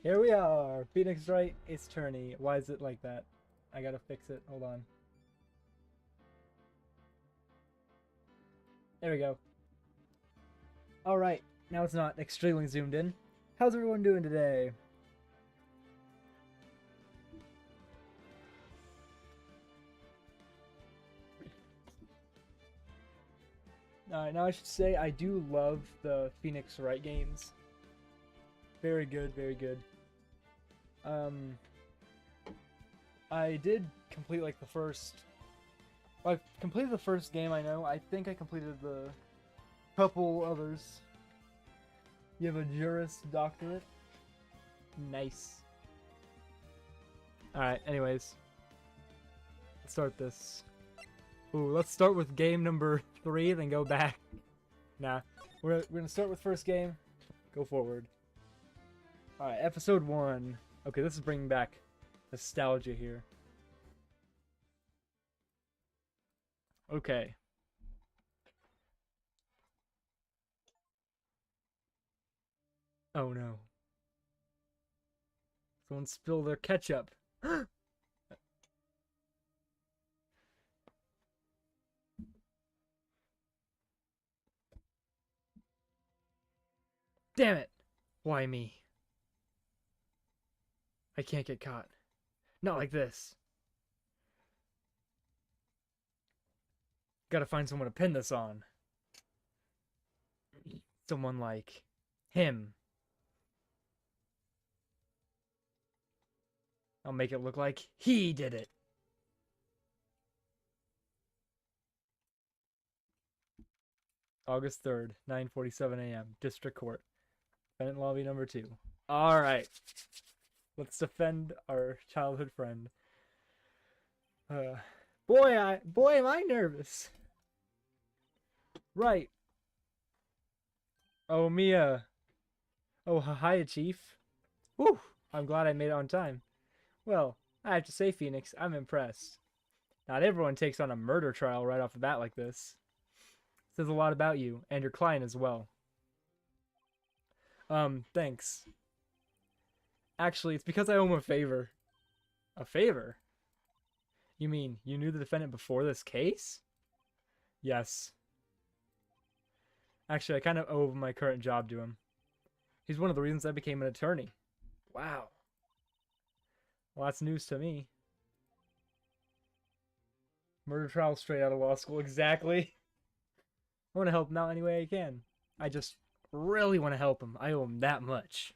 Here we are. Phoenix Wright, Ace Attorney. Why is it like that? I gotta fix it. Hold on. There we go. Alright, now it's not extremely zoomed in. How's everyone doing today? Alright, now I should say I do love the Phoenix Wright games. Very good, very good. I did complete like the first... Well, I completed the first game, I know. I think I completed the couple others. You have a Juris Doctorate? Nice. Alright, anyways. Let's start this. Ooh, let's start with game number 3, then go back. Nah, we're gonna start with first game, go forward. Alright, episode 1. Okay, this is bringing back nostalgia here. Okay. Oh no. Someone spilled their ketchup. Damn it! Why me? I can't get caught. Not like this. Gotta find someone to pin this on. Someone like him. I'll make it look like he did it. August 3rd, 9:47 a.m. District Court. Defendant lobby number 2. Alright. Let's defend our childhood friend. Boy, am I nervous. Right. Oh, Mia. Oh, hiya, Chief. Whew, I'm glad I made it on time. Well, I have to say, Phoenix, I'm impressed. Not everyone takes on a murder trial right off the bat like this. Says a lot about you, and your client as well. Thanks. Actually, it's because I owe him a favor. A favor? You mean, you knew the defendant before this case? Yes. Actually, I kind of owe my current job to him. He's one of the reasons I became an attorney. Wow. Well, that's news to me. Murder trial straight out of law school, exactly. I want to help him out any way I can. I just really want to help him. I owe him that much.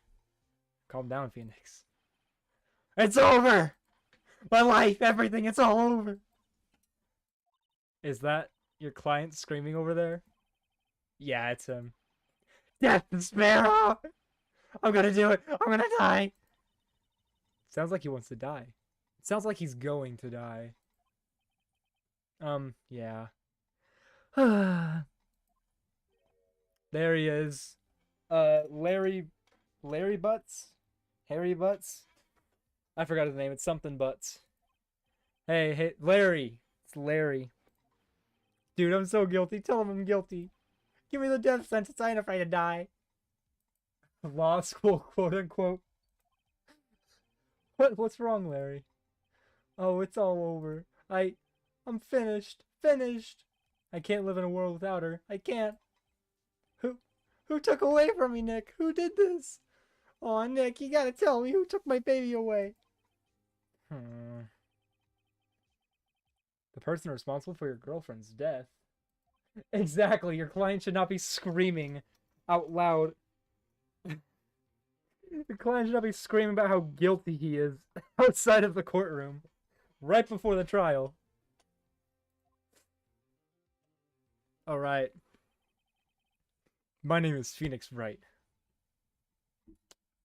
Calm down, Phoenix. It's over! My life, everything, it's all over! Is that your client screaming over there? Yeah, it's him. Death and Sparrow! I'm gonna do it! I'm gonna die! Sounds like he wants to die. It sounds like he's going to die. Yeah. There he is. Larry Butts? Harry Butts? I forgot his name. It's something Butts. Hey, Larry. It's Larry. Dude, I'm so guilty. Tell him I'm guilty. Give me the death sentence. I ain't afraid to die. Law school, quote unquote. What's wrong, Larry? Oh, it's all over. I'm finished. Finished. I can't live in a world without her. I can't. Who took away from me, Nick? Who did this? Aw, Nick, you gotta tell me who took my baby away. The person responsible for your girlfriend's death. Exactly, your client should not be screaming out loud. The client should not be screaming about how guilty he is outside of the courtroom. Right before the trial. Alright. My name is Phoenix Wright.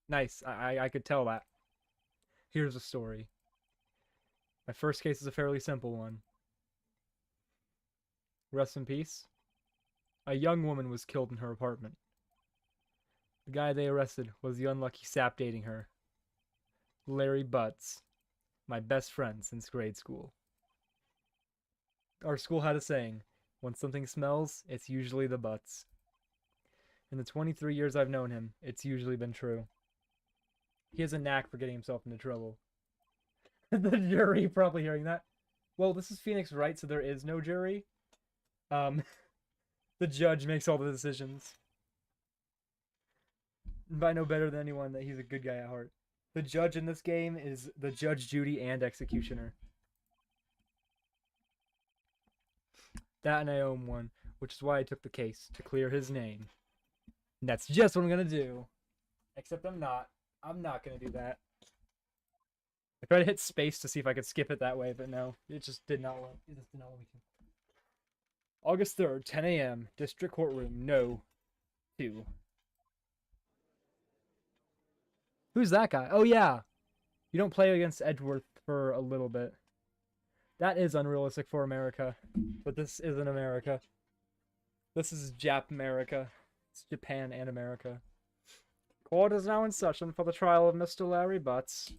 Nice, I could tell that. Here's the story. My first case is a fairly simple one. Rest in peace. A young woman was killed in her apartment. The guy they arrested was the unlucky sap dating her. Larry Butts. My best friend since grade school. Our school had a saying, when something smells, it's usually the butts. In the 23 years I've known him, it's usually been true. He has a knack for getting himself into trouble. The jury probably hearing that. Well, this is Phoenix Wright, so there is no jury. Um, the judge makes all the decisions. But I know better than anyone that he's a good guy at heart. The judge in this game is the Judge Judy and Executioner. That and I own one, which is why I took the case, to clear his name. And that's just what I'm gonna do. Except I'm not. I'm not gonna do that. I tried to hit space to see if I could skip it that way, but no. It just did not want, it just did not want me to. August 3rd, 10 a.m. District Courtroom, No. 2. Who's that guy? Oh, yeah. You don't play against Edgeworth for a little bit. That is unrealistic for America. But this isn't America. This is Jap America. It's Japan and America. Court is now in session for the trial of Mr. Larry Butts.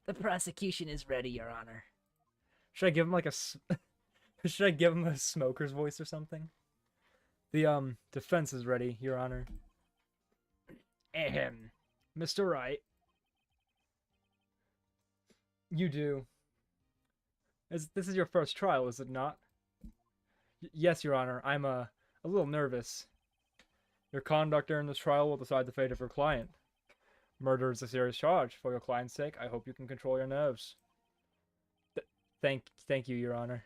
The prosecution is ready, Your Honor. Should I give him like a... Should I give him a smoker's voice or something? The, defense is ready, Your Honor. Ahem. Mr. Wright. You do. This is your first trial, is it not? Yes, Your Honor. I'm, a little nervous. Your conduct during this trial will decide the fate of your client. Murder is a serious charge. For your client's sake, I hope you can control your nerves. Thank you, Your Honor.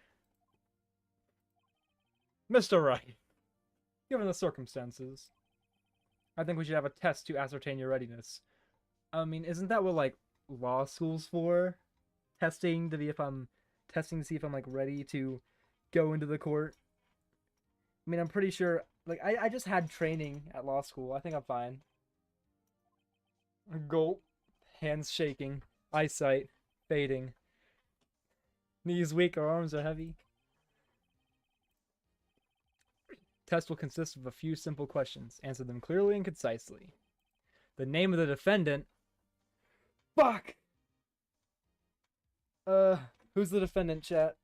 Mr. Wright, given the circumstances, I think we should have a test to ascertain your readiness. I mean, isn't that what, like, law school's for? Testing to see if I'm like ready to go into the court. I mean, I'm pretty sure, like, I just had training at law school. I think I'm fine. Gulp, hands shaking, eyesight fading, knees weak, our arms are heavy. Test will consist of a few simple questions. Answer them clearly and concisely. The name of the defendant. Fuck! Who's the defendant, chat?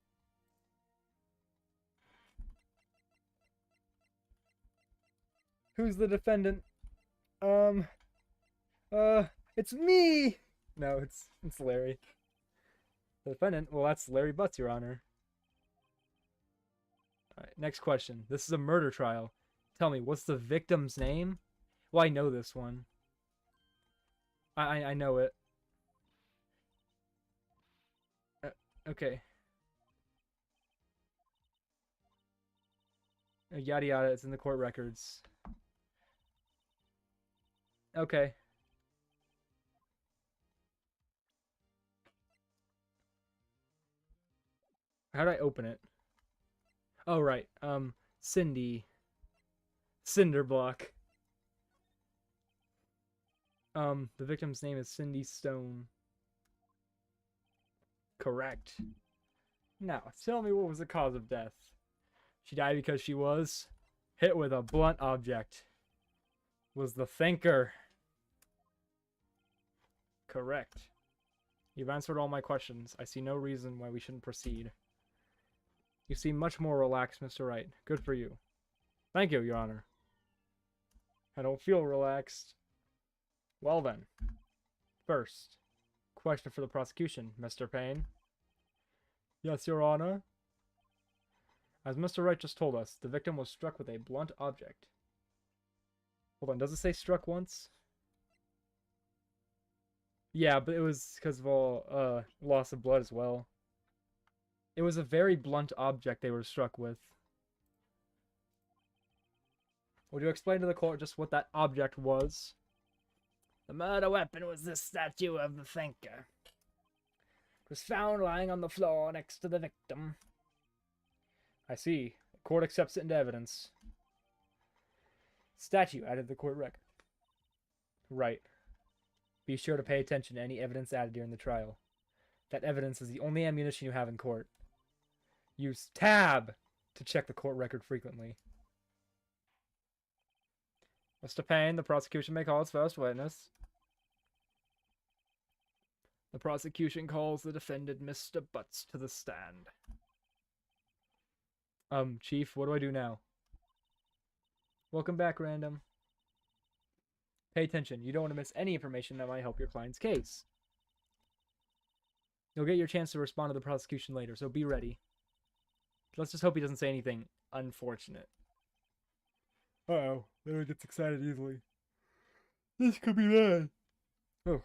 Who's the defendant? It's me! No, it's Larry. The defendant? Well, that's Larry Butts, Your Honor. Alright, next question. This is a murder trial. Tell me, what's the victim's name? Well, I know this one. I know it. Okay. Yada yada, it's in the court records. Okay. How do I open it? Oh, right. Cindy. Cinderblock. The victim's name is Cindy Stone. Correct. Now, tell me what was the cause of death. She died because she was hit with a blunt object. Was the thinker. Correct. You've answered all my questions. I see no reason why we shouldn't proceed. You seem much more relaxed, Mr. Wright. Good for you. Thank you, Your Honor. I don't feel relaxed. Well then. First, question for the prosecution, Mr. Payne. Yes, Your Honor. As Mr. Wright just told us, the victim was struck with a blunt object. Hold on, does it say struck once? Yeah, but it was because of all loss of blood as well. It was a very blunt object they were struck with. Would you explain to the court just what that object was? The murder weapon was the statue of the thinker. It was found lying on the floor next to the victim. I see. The court accepts it into evidence. Statue added to the court record. Right. Be sure to pay attention to any evidence added during the trial. That evidence is the only ammunition you have in court. Use tab to check the court record frequently. Mr. Payne, the prosecution may call its first witness. The prosecution calls the defendant, Mr. Butts, to the stand. Chief, what do I do now? Welcome back, Random. Pay attention. You don't want to miss any information that might help your client's case. You'll get your chance to respond to the prosecution later, so be ready. Let's just hope he doesn't say anything unfortunate. Uh-oh. Larry gets excited easily. This could be bad. Oh.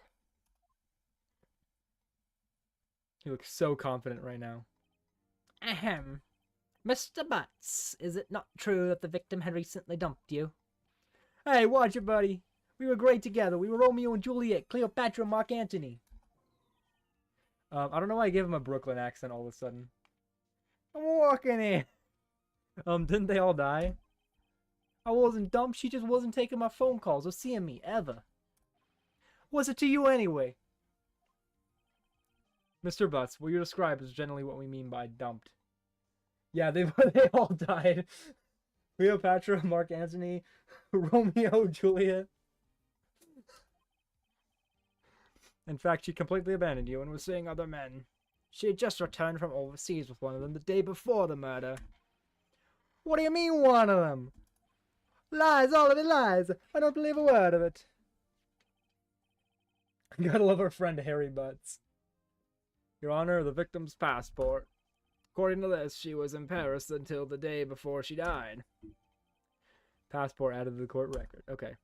He looks so confident right now. Ahem. Mr. Butts, is it not true that the victim had recently dumped you? Hey, watch it, buddy. We were great together. We were Romeo and Juliet, Cleopatra and Mark Antony. I don't know why I gave him a Brooklyn accent all of a sudden. I'm walking in. Didn't they all die? I wasn't dumb. She just wasn't taking my phone calls or seeing me, ever. What's it to you anyway? Mr. Butts, what you describe is generally what we mean by dumped. Yeah, they all died. Cleopatra, Mark Antony, Romeo, Juliet. In fact, she completely abandoned you and was seeing other men. She had just returned from overseas with one of them the day before the murder. What do you mean, one of them? Lies, all of it lies. I don't believe a word of it. Gotta love our friend Harry Butts. Your Honor, the victim's passport. According to this, she was in Paris until the day before she died. Passport added to the court record. Okay.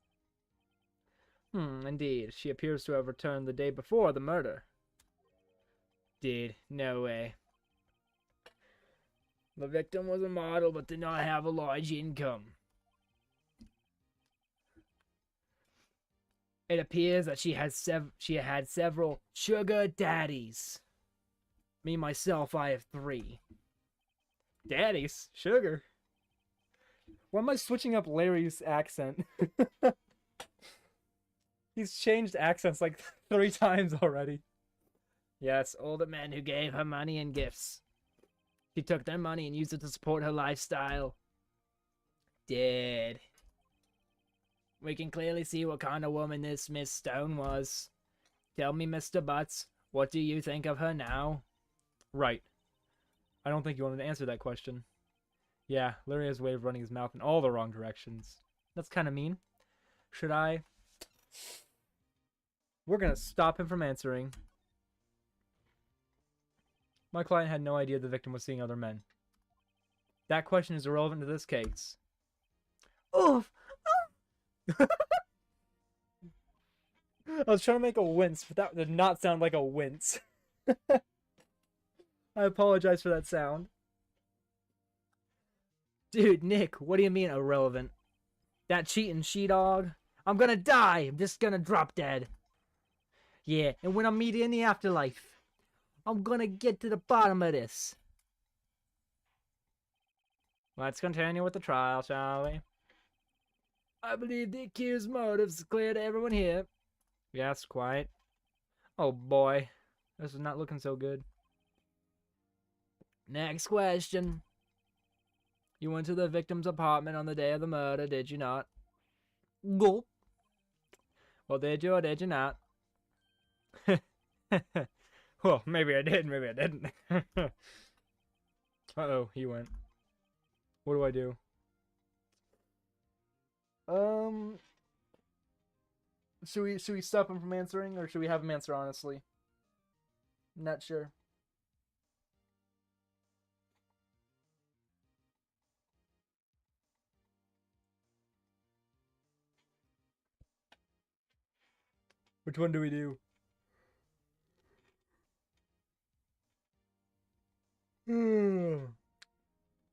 Indeed. She appears to have returned the day before the murder. No way. The victim was a model but did not have a large income. It appears that she had several sugar daddies. Me, myself, I have 3. Daddies? Sugar? Why am I switching up Larry's accent? He's changed accents like 3 times already. Yes, older men who gave her money and gifts. She took their money and used it to support her lifestyle. Dead. We can clearly see what kind of woman this Miss Stone was. Tell me, Mr. Butts, what do you think of her now? Right. I don't think you wanted to answer that question. Yeah, Larry has a way of running his mouth in all the wrong directions. That's kind of mean. Should I? We're gonna stop him from answering. My client had no idea the victim was seeing other men. That question is irrelevant to this case. Oof! I was trying to make a wince, but that did not sound like a wince. I apologize for that sound. Dude, Nick, what do you mean irrelevant? That cheating she-dog? I'm gonna die. I'm just gonna drop dead. Yeah, and when I meet you in the afterlife, I'm gonna get to the bottom of this. Let's continue with the trial, shall we? I believe the accused's motives are clear to everyone here. Yes, quite. Oh boy, this is not looking so good. Next question. You went to the victim's apartment on the day of the murder, did you not? Gulp. Well, did you or did you not? Well, maybe I did, maybe I didn't. Uh-oh, he went. What do I do? Should we stop him from answering, or should we have him answer honestly? Not sure. Which one do we do?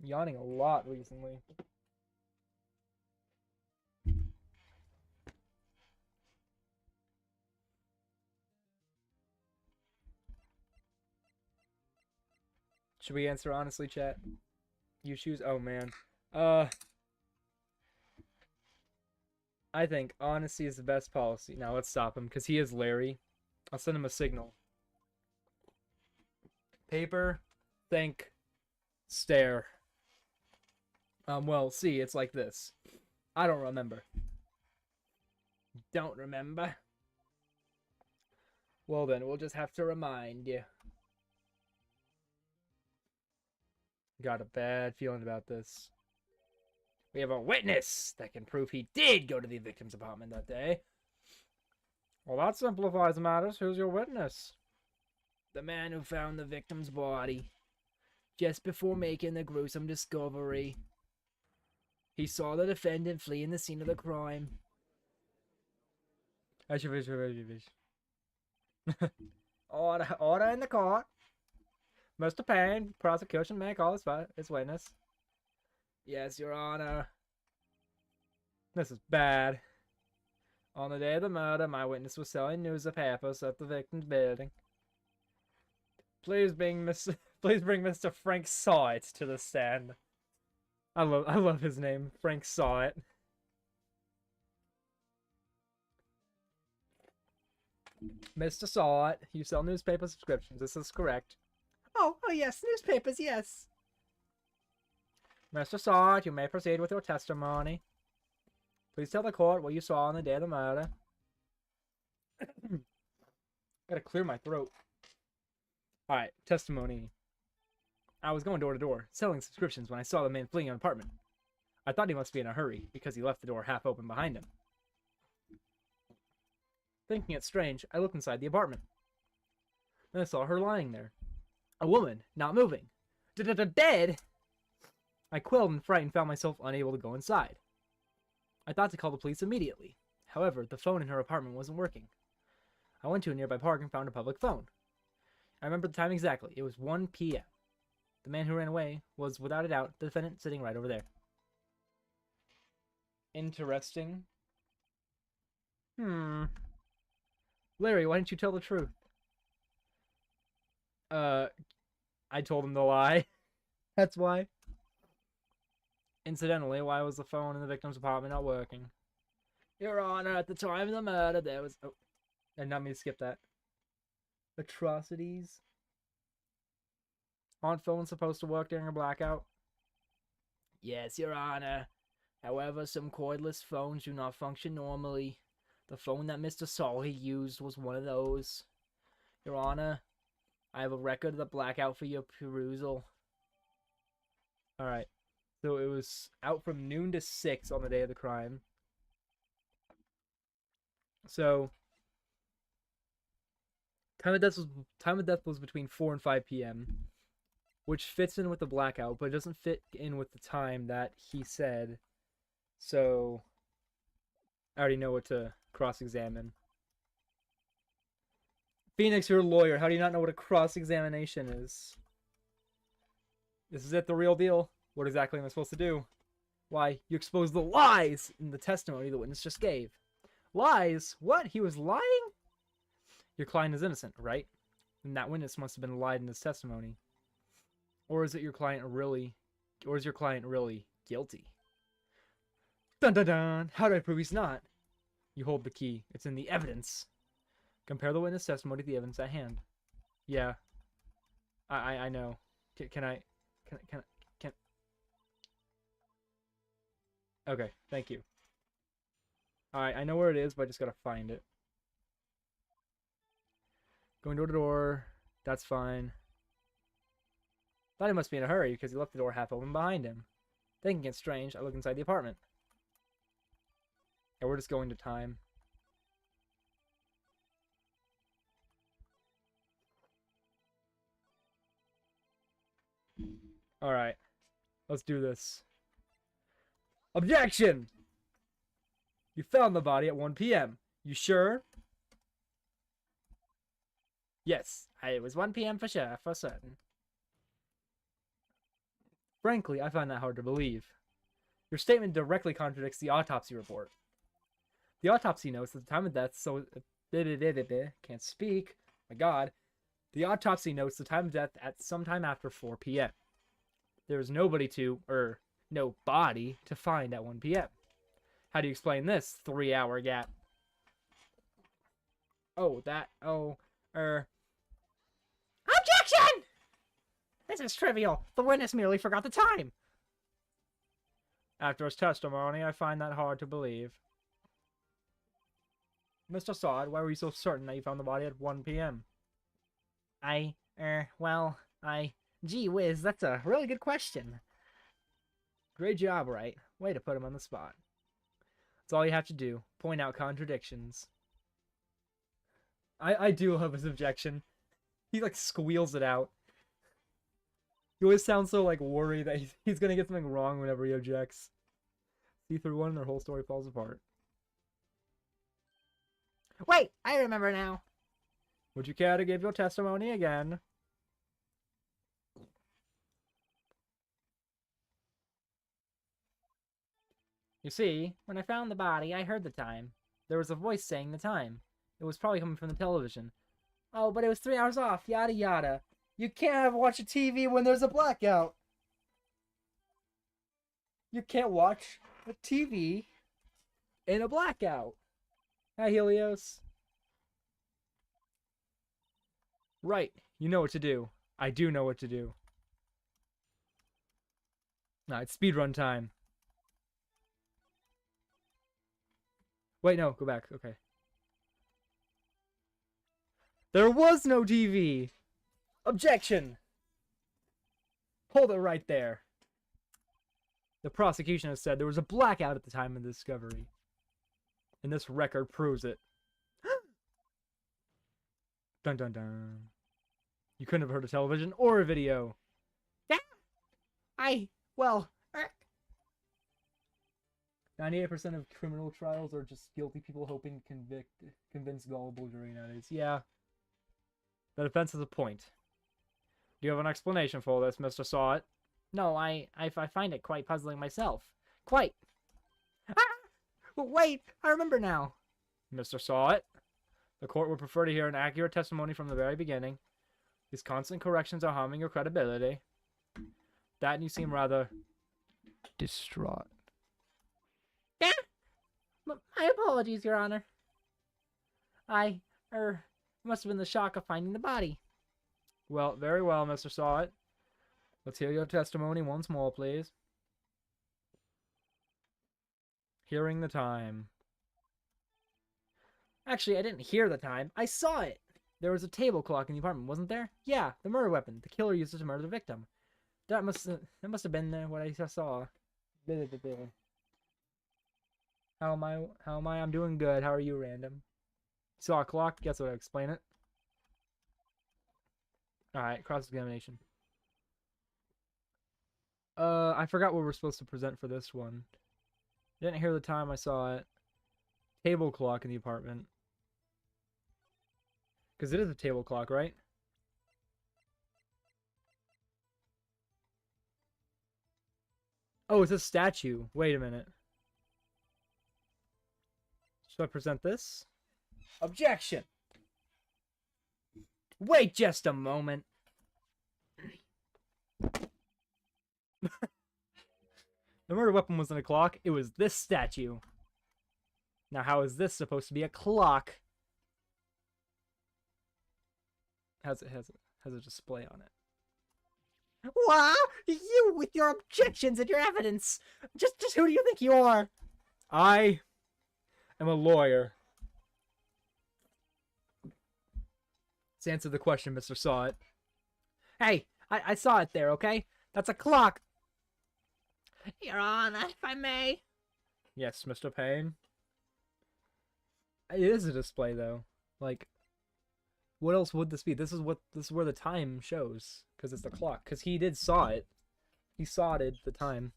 Yawning a lot recently. Should we answer honestly, chat? You choose. Oh man. I think honesty is the best policy. Now let's stop him because he is Larry. I'll send him a signal. Paper, think, stare. Well, see, it's like this. I don't remember. Don't remember? Well then, we'll just have to remind you. Got a bad feeling about this. We have a witness that can prove he did go to the victim's apartment that day. Well, that simplifies matters. Who's your witness? The man who found the victim's body just before making the gruesome discovery. He saw the defendant fleeing the scene of the crime. Order in the court. Mr. Payne, prosecution make all its witness. Yes, Your Honor. This is bad. On the day of the murder, my witness was selling newspapers at the victim's building. Please bring Mr. Frank Sawit to the stand. I love his name, Frank Sawit. Mr. Sawit, you sell newspaper subscriptions. This is correct. Oh yes, newspapers, yes. Mr. Sawit, you may proceed with your testimony. Please tell the court what you saw on the day of the murder. Gotta clear my throat. Alright, testimony. I was going door to door, selling subscriptions when I saw the man fleeing an apartment. I thought he must be in a hurry, because he left the door half open behind him. Thinking it strange, I looked inside the apartment. Then I saw her lying there. A woman, not moving. Dead! I quailed and frightened, found myself unable to go inside. I thought to call the police immediately. However, the phone in her apartment wasn't working. I went to a nearby park and found a public phone. I remember the time exactly. It was 1 p.m. The man who ran away was, without a doubt, the defendant sitting right over there. Interesting. Larry, why didn't you tell the truth? I told him the lie. That's why. Incidentally, why was the phone in the victim's apartment not working? Your Honor, at the time of the murder, there was... Oh, and not me to skip that. Atrocities. Aren't phones supposed to work during a blackout? Yes, Your Honor. However, some cordless phones do not function normally. The phone that Mr. Solly used was one of those. Your Honor, I have a record of the blackout for your perusal. Alright. So it was out from noon to 6 on the day of the crime. So time of death was between 4 and 5 p.m., which fits in with the blackout, but it doesn't fit in with the time that he said. So I already know what to cross-examine. Phoenix, you're a lawyer. How do you not know what a cross-examination is? This is it, the real deal. What exactly am I supposed to do? Why, you expose the lies in the testimony the witness just gave. Lies? What? He was lying? Your client is innocent, right? And that witness must have been lied in his testimony. Or is your client really guilty? Dun dun dun! How do I prove he's not? You hold the key. It's in the evidence. Compare the witness testimony to the evidence at hand. Yeah. I know. Can I... Okay, thank you. Alright, I know where it is, but I just gotta find it. Going door to door. That's fine. Thought he must be in a hurry because he left the door half open behind him. Thinking it's strange, I look inside the apartment. Yeah, we're just going to time. Alright. Let's do this. Objection! You found the body at 1 p.m. You sure? Yes, it was 1 p.m. for sure, for certain. Frankly, I find that hard to believe. Your statement directly contradicts the autopsy report. The autopsy notes at the time of death, so... Can't speak. My god. The autopsy notes the time of death at sometime after 4 p.m. There is no body to find at 1 p.m. How do you explain this 3-hour gap? Objection! This is trivial. The witness merely forgot the time. After his testimony, I find that hard to believe. Mr. Sod, why were you so certain that you found the body at 1 p.m.? Gee whiz, that's a really good question. Great job, right? Way to put him on the spot. That's all you have to do. Point out contradictions. I do love his objection. He like squeals it out. He always sounds so like worried that he's gonna get something wrong whenever he objects. See through one, their whole story falls apart. Wait, I remember now. Would you care to give your testimony again? You see, when I found the body, I heard the time. There was a voice saying the time. It was probably coming from the television. Oh, but it was 3 hours off, yada yada. You can't have watch a TV when there's a blackout. You can't watch a TV in a blackout. Hi, Helios. Right, you know what to do. I do know what to do. Nah, it's speedrun time. Wait, no, go back. Okay. There was no TV. Objection. Hold it right there. The prosecution has said there was a blackout at the time of the discovery. And this record proves it. Dun dun dun. You couldn't have heard a television or a video. Yeah. Well... 98% of criminal trials are just guilty people hoping to convince gullible jury nowadays. Yeah. The defense has a point. Do you have an explanation for this, Mr. Sawit? No, I find it quite puzzling myself. Quite. Ah! Wait, I remember now. Mr. Sawit, the court would prefer to hear an accurate testimony from the very beginning. These constant corrections are harming your credibility. That and you seem rather distraught. Yeah. My apologies, Your Honor. Must have been the shock of finding the body. Well, very well, Mr. Sawit. Let's hear your testimony once more, please. Hearing the time. Actually, I didn't hear the time. I saw it. There was a table clock in the apartment, wasn't there? Yeah, the murder weapon. The killer used it to murder the victim. That must have been what I saw. How am I? I'm doing good. How are you, random? Saw a clock? Guess what? I'll explain it. Alright, cross-examination. I forgot what we're supposed to present for this one. Didn't hear the time I saw it. Table clock in the apartment. Because it is a table clock, right? Oh, it's a statue. Wait a minute. Should I present this? Objection! Wait just a moment. The murder weapon wasn't a clock. It was this statue. Now, how is this supposed to be a clock? Has a display on it. What? You with your objections and your evidence. Just who do you think you are? I am a lawyer. Let's answer the question, Mr. Sawit. Hey, I saw it there, okay? That's a clock. Your Honor, if I may. Yes, Mr. Payne. It is a display, though. Like, what else would this be? This is where the time shows, because it's the clock. Because he did saw it. He saw it the time.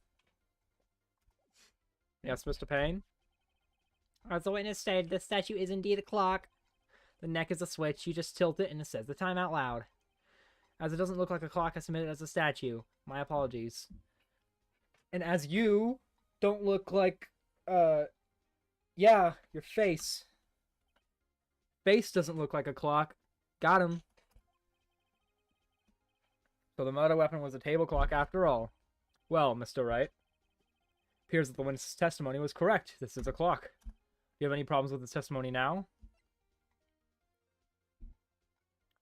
Yes, Mr. Payne. As the witness stated, the statue is indeed a clock. The neck is a switch. You just tilt it and it says the time out loud. As it doesn't look like a clock, I submit it as a statue. My apologies. And as you don't look like, yeah, your face. Face doesn't look like a clock. Got him. So the murder weapon was a table clock after all. Well, Mr. Wright, appears that the witness's testimony was correct. This is a clock. Do you have any problems with his testimony now?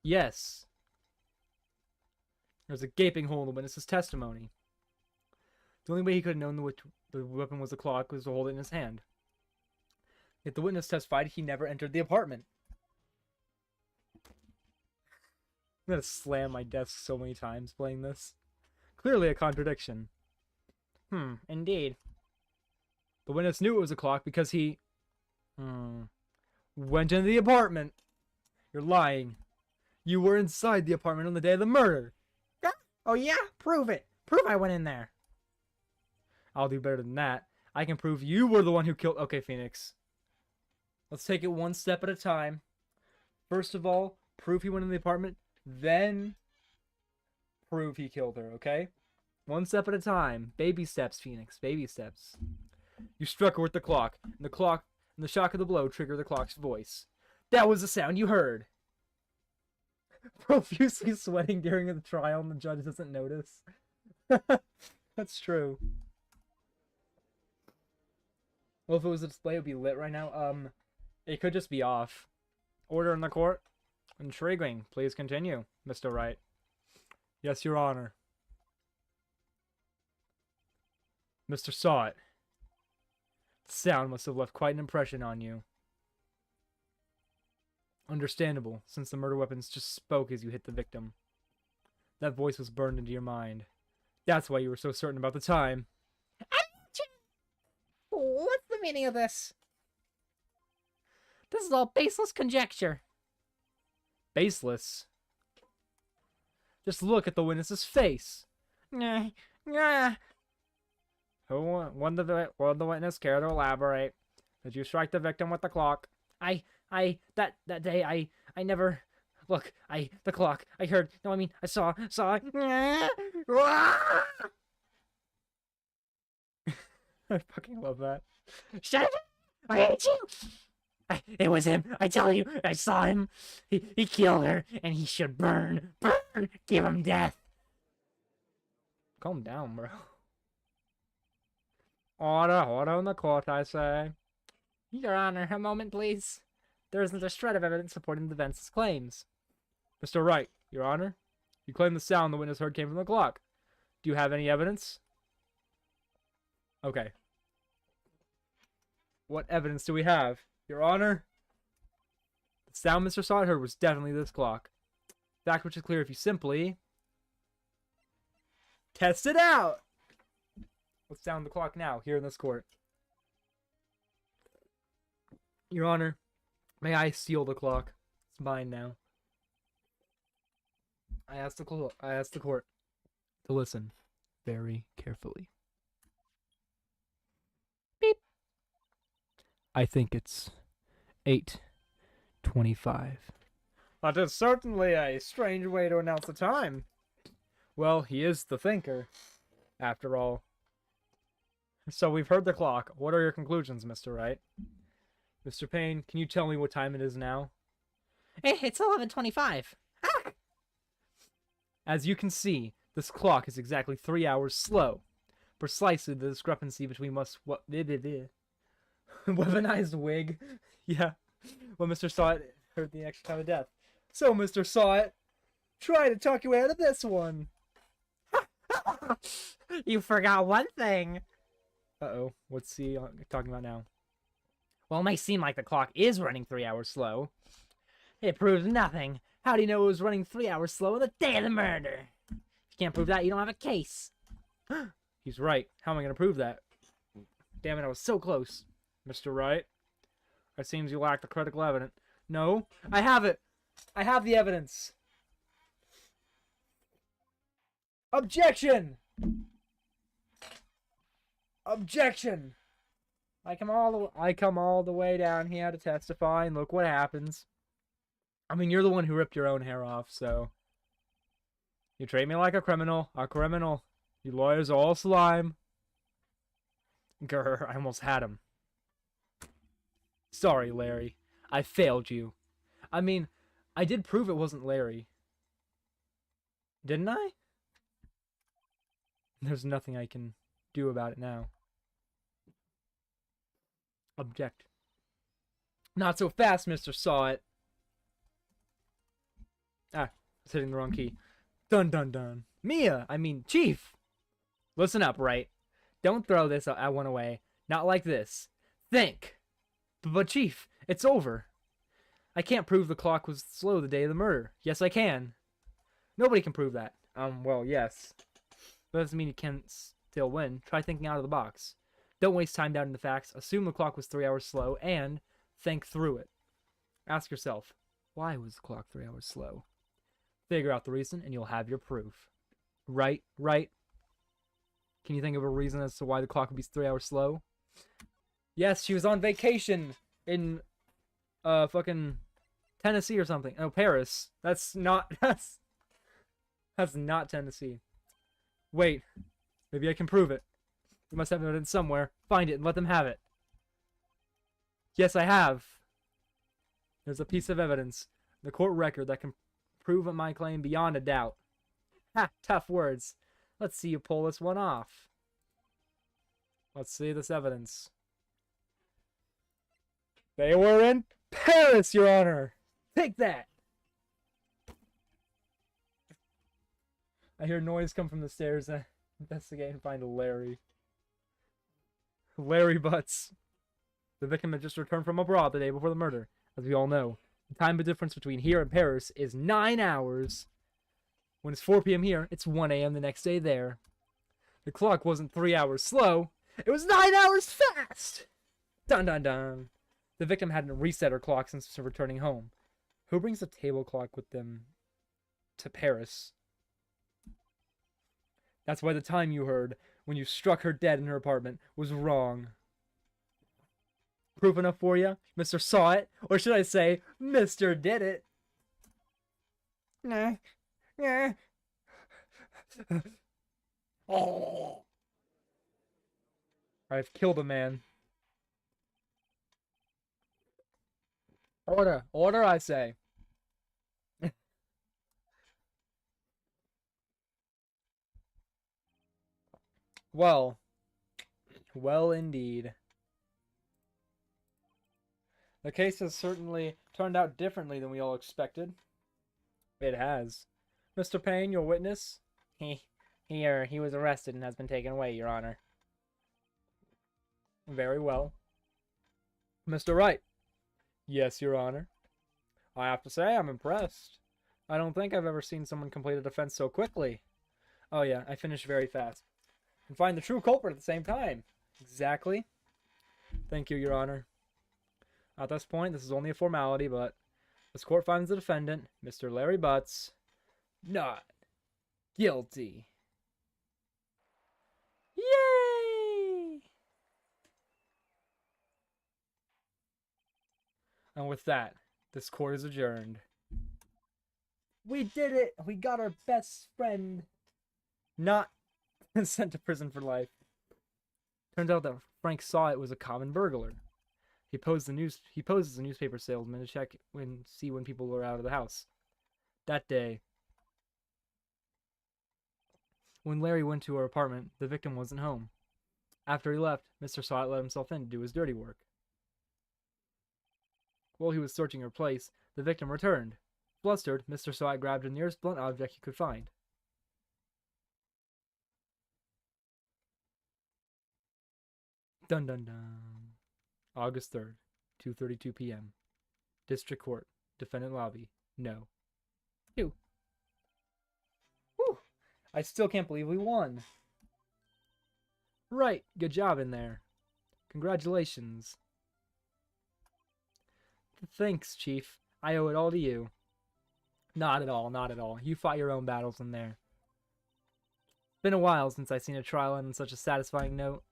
Yes. There's a gaping hole in the witness's testimony. The only way he could have known the weapon was a clock was to hold it in his hand. Yet the witness testified he never entered the apartment. I'm gonna slam my desk so many times playing this. Clearly a contradiction. Indeed. The witness knew it was a clock because he went into the apartment. You're lying. You were inside the apartment on the day of the murder. Oh yeah? Prove it. Prove I went in there. I'll do better than that. I can prove you were the one who killed... Okay, Phoenix. Let's take it one step at a time. First of all, prove he went in the apartment. Then, prove he killed her, okay? One step at a time. Baby steps, Phoenix. Baby steps. You struck her with the clock. And the shock of the blow triggered the clock's voice. That was the sound you heard. Profusely sweating during the trial and the judge doesn't notice. That's true. Well, if it was a display, it would be lit right now. It could just be off. Order in the court. Intriguing. Please continue, Mr. Wright. Yes, Your Honor. Mr. Saw it. The sound must have left quite an impression on you. Understandable, since the murder weapons just spoke as you hit the victim. That voice was burned into your mind. That's why you were so certain about the time. What's the meaning of this? This is all baseless conjecture. Baseless? Just look at the witness's face. Nah. Would the witness care to elaborate? Did you strike the victim with the clock? That day, I never... Look, the clock, I heard... No, I mean, I saw... I fucking love that. Shut up! I hate you! It was him. I tell you, I saw him. He killed her, and he should burn. Burn! Give him death. Calm down, bro. Order in the court, I say. Your Honor, a moment, please. There isn't a shred of evidence supporting the defense's claims. Mr. Wright, Your Honor. You claim the sound the witness heard came from the clock. Do you have any evidence? Okay. What evidence do we have? Your Honor? The sound Mr. Saw heard was definitely this clock. Fact which is clear if you simply... test it out! Let's sound the clock now, here in this court. Your Honor, may I seal the clock? It's mine now. I ask the court to listen very carefully. Beep. I think it's 8:25. That is certainly a strange way to announce the time. Well, he is the thinker, after all. So we've heard the clock. What are your conclusions, Mr. Wright? Mr. Payne, can you tell me what time it is now? It's 11:25. Ah! As you can see, this clock is exactly 3 hours slow. Precisely the discrepancy between weaponized wig. Yeah. Well, Mr. Sawit heard the extra time of death. So, Mr. Sawit, try to talk your way out of this one. You forgot one thing. Uh-oh. What's he talking about now? Well, it may seem like the clock is running 3 hours slow. It proves nothing. How do you know it was running 3 hours slow on the day of the murder? If you can't prove that, you don't have a case. He's right. How am I going to prove that? Damn it, I was so close. Mr. Wright? It seems you lack the critical evidence. No, I have it. I have the evidence. Objection! Objection! I come all the way down here to testify, and look what happens. I mean, you're the one who ripped your own hair off, so... You treat me like a criminal. You lawyers are all slime. Grr, I almost had him. Sorry, Larry. I failed you. I mean, I did prove it wasn't Larry. Didn't I? There's nothing I can do about it now. Object. Not so fast, Mr. Sawit. Ah, I was hitting the wrong key. Dun dun dun. Mia, I mean, Chief. Listen up, right? Don't throw this one away. Not like this. Think. But Chief, it's over. I can't prove the clock was slow the day of the murder. Yes, I can. Nobody can prove that. Well, yes. But that doesn't mean you can't still win. Try thinking out of the box. Don't waste time doubting the facts. Assume the clock was 3 hours slow and think through it. Ask yourself, Why was the clock 3 hours slow? Figure out the reason and you'll have your proof. Right? Right? Can you think of a reason as to why the clock would be 3 hours slow? Yes, she was on vacation in fucking Tennessee or something. Oh, Paris. That's not that's not Tennessee. Wait. Maybe I can prove it. You must have evidence somewhere. Find it and let them have it. Yes, I have. There's a piece of evidence, the court record, that can prove my claim beyond a doubt. Ha! Tough words. Let's see you pull this one off. Let's see this evidence. They were in Paris, Your Honor! Take that! I hear noise come from the stairs. Investigate and find Larry. Larry Butts. The victim had just returned from abroad the day before the murder. As we all know, the time difference between here and Paris is 9 hours. When it's 4 p.m. here, it's 1 a.m. the next day there. The clock wasn't 3 hours slow. It was 9 hours fast! Dun dun dun. The victim hadn't reset her clock since returning home. Who brings a table clock with them to Paris? That's why the time you heard when you struck her dead in her apartment was wrong. Proof enough for you? Mr. Saw It? Or should I say, Mr. Did It? Nah. Nah. I've killed a man. Order. Order, I say. Well. Well, indeed. The case has certainly turned out differently than we all expected. It has. Mr. Payne, your witness? He was arrested and has been taken away, Your Honor. Very well. Mr. Wright? Yes, Your Honor. I have to say, I'm impressed. I don't think I've ever seen someone complete a defense so quickly. Oh yeah, I finished very fast. And find the true culprit at the same time. Exactly. Thank you, Your Honor. At this point, this is only a formality, but this court finds the defendant, Mr. Larry Butts, not guilty. Yay! And with that, this court is adjourned. We did it! We got our best friend not sent to prison for life. Turns out that Frank Saw It was a common burglar. He posed as a newspaper salesman to check see when people were out of the house. That day, when Larry went to her apartment, the victim wasn't home. After he left, Mr. Saw It let himself in to do his dirty work. While he was searching her place, the victim returned. Flustered, Mr. Saw It grabbed the nearest blunt object he could find. Dun dun dun. August 3rd, 2:32 p.m. District Court. Defendant lobby. No. 2. Whew. I still can't believe we won. Right. Good job in there. Congratulations. Thanks, Chief. I owe it all to you. Not at all, not at all. You fought your own battles in there. Been a while since I've seen a trial end on such a satisfying note.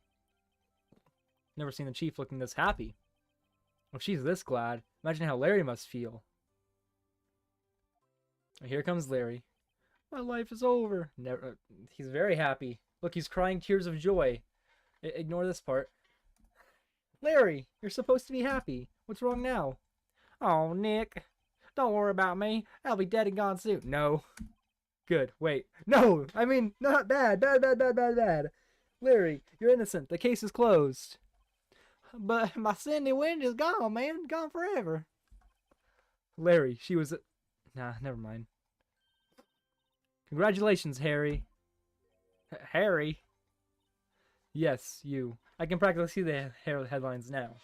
Never seen the Chief looking this happy. If she's this glad, imagine how Larry must feel. Here comes Larry. My life is over. Never. He's very happy. Look, he's crying tears of joy. Ignore this part. Larry, you're supposed to be happy. What's wrong now? Oh, Nick. Don't worry about me. I'll be dead and gone soon. No. Good. Wait. No! I mean, not bad. Bad. Larry, you're innocent. The case is closed. But my Cindy Wind is gone, man. Gone forever. Larry, she was... Nah, never mind. Congratulations, Harry. Harry? Yes, you. I can practically see the headlines now.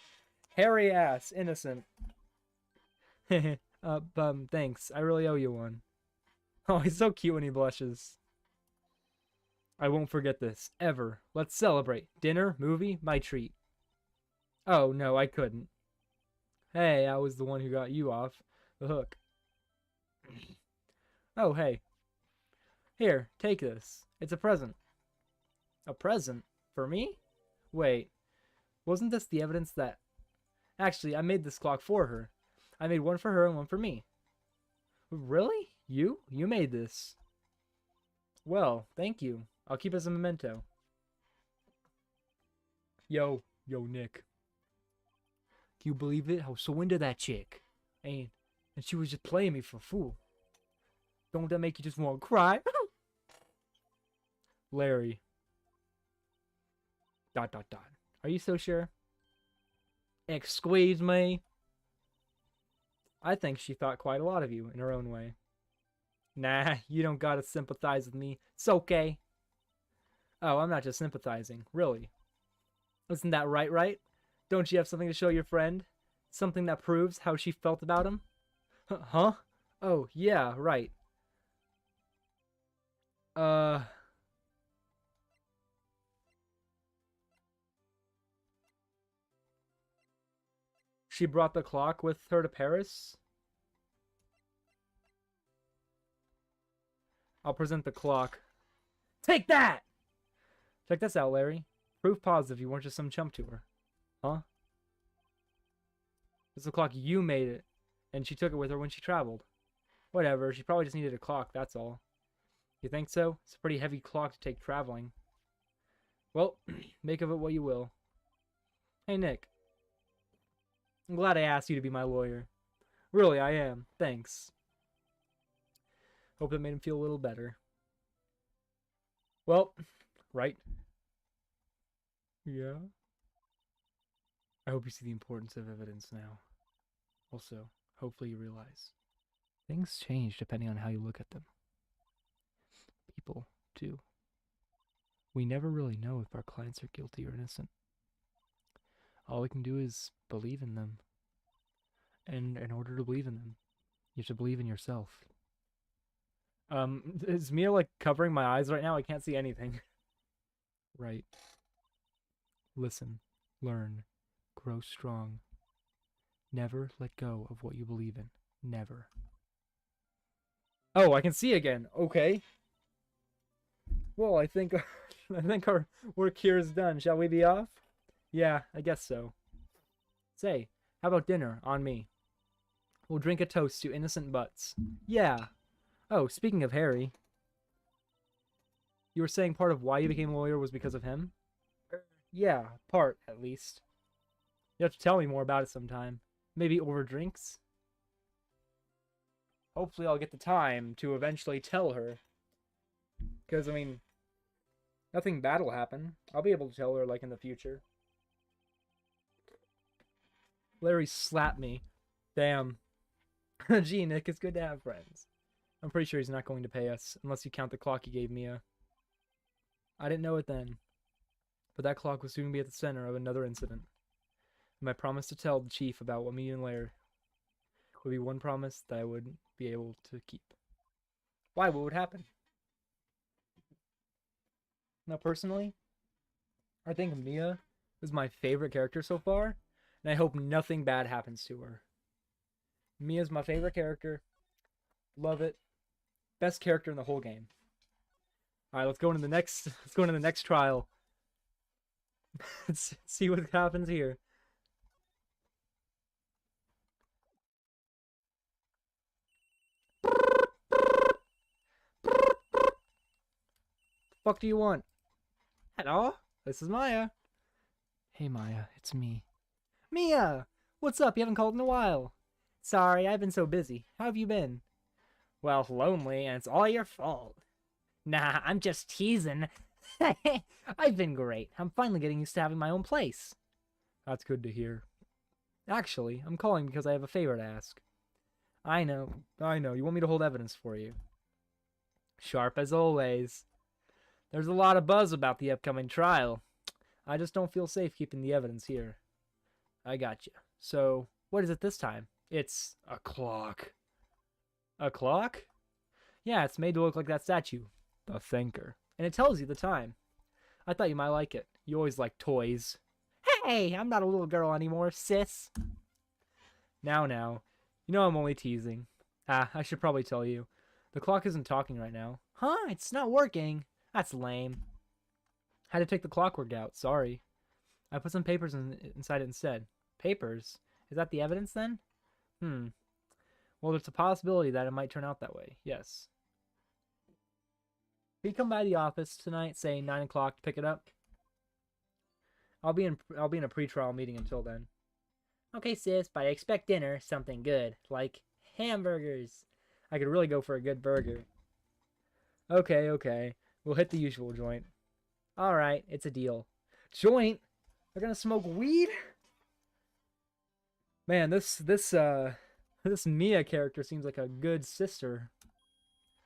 Harry ass, innocent. Thanks. I really owe you one. Oh, he's so cute when he blushes. I won't forget this, ever. Let's celebrate. Dinner, movie, my treat. Oh, no, I couldn't. Hey, I was the one who got you off the hook. Oh, hey. Here, take this. It's a present. A present? For me? Wait, wasn't this the evidence that... Actually, I made this clock for her. I made one for her and one for me. Really? You? You made this. Well, thank you. I'll keep it as a memento. Yo, Nick. Can you believe it? I was so into that chick. And she was just playing me for a fool. Don't that make you just want to cry? Larry. ... Are you so sure? Excuse me? I think she thought quite a lot of you in her own way. Nah, you don't gotta sympathize with me. It's okay. Oh, I'm not just sympathizing. Really. Isn't that right? Don't you have something to show your friend? Something that proves how she felt about him? Huh? Oh, yeah, right. She brought the clock with her to Paris? I'll present the clock. Take that! Check this out, Larry. Proof positive you weren't just some chump to her. Huh? It's the clock you made it, and she took it with her when she traveled. Whatever, she probably just needed a clock, that's all. You think so? It's a pretty heavy clock to take traveling. Well, make of it what you will. Hey, Nick. I'm glad I asked you to be my lawyer. Really, I am. Thanks. Hope that made him feel a little better. Well, right? Yeah? I hope you see the importance of evidence now. Also, hopefully you realize things change depending on how you look at them. People, too. We never really know if our clients are guilty or innocent. All we can do is believe in them. And in order to believe in them, you have to believe in yourself. Is Mia like covering my eyes right now? I can't see anything. Right. Listen, learn, grow strong. Never let go of what you believe in. Never. Oh, I can see again. Okay. Well, I think our work here is done. Shall we be off? Yeah, I guess so. Say, how about dinner on me? We'll drink a toast to innocent butts. Yeah. Oh, speaking of Harry, you were saying part of why you became a lawyer was because of him? Yeah, part, at least. You have to tell me more about it sometime. Maybe over drinks? Hopefully I'll get the time to eventually tell her. Because, I mean, nothing bad will happen. I'll be able to tell her, like, in the future. Larry slapped me. Damn. Gee, Nick, it's good to have friends. I'm pretty sure he's not going to pay us, unless you count the clock he gave Mia. I didn't know it then, but that clock was soon to be at the center of another incident. And my promise to tell the chief about what me and Larry would be one promise that I would be able to keep. Why? What would happen? Now, personally, I think Mia is my favorite character so far, and I hope nothing bad happens to her. Mia's my favorite character. Love it. Best character in the whole game. All right, let's go into the next trial. Let's see what happens here. Fuck do you want? Hello? This is Maya. Hey Maya, it's me. Mia! What's up? You haven't called in a while. Sorry, I've been so busy. How have you been? Well, lonely, and it's all your fault. Nah, I'm just teasing. I've been great. I'm finally getting used to having my own place. That's good to hear. Actually, I'm calling because I have a favor to ask. I know. You want me to hold evidence for you. Sharp as always. There's a lot of buzz about the upcoming trial. I just don't feel safe keeping the evidence here. I got you. So, what is it this time? It's a clock. A clock? Yeah, it's made to look like that statue. The Thinker. And it tells you the time. I thought you might like it. You always like toys. Hey, I'm not a little girl anymore, sis. Now. You know I'm only teasing. Ah, I should probably tell you. The clock isn't talking right now. Huh? It's not working. That's lame. Had to take the clockwork out. Sorry. I put some papers inside it instead. Papers? Is that the evidence then? Hmm. Well, there's a possibility that it might turn out that way. Yes. Can you come by the office tonight, say 9 o'clock, to pick it up? I'll be in a pretrial meeting until then. Okay, sis, but I expect dinner, something good, like hamburgers. I could really go for a good burger. Okay, okay. We'll hit the usual joint. All right, it's a deal. Joint? They're gonna smoke weed? Man, this Mia character seems like a good sister.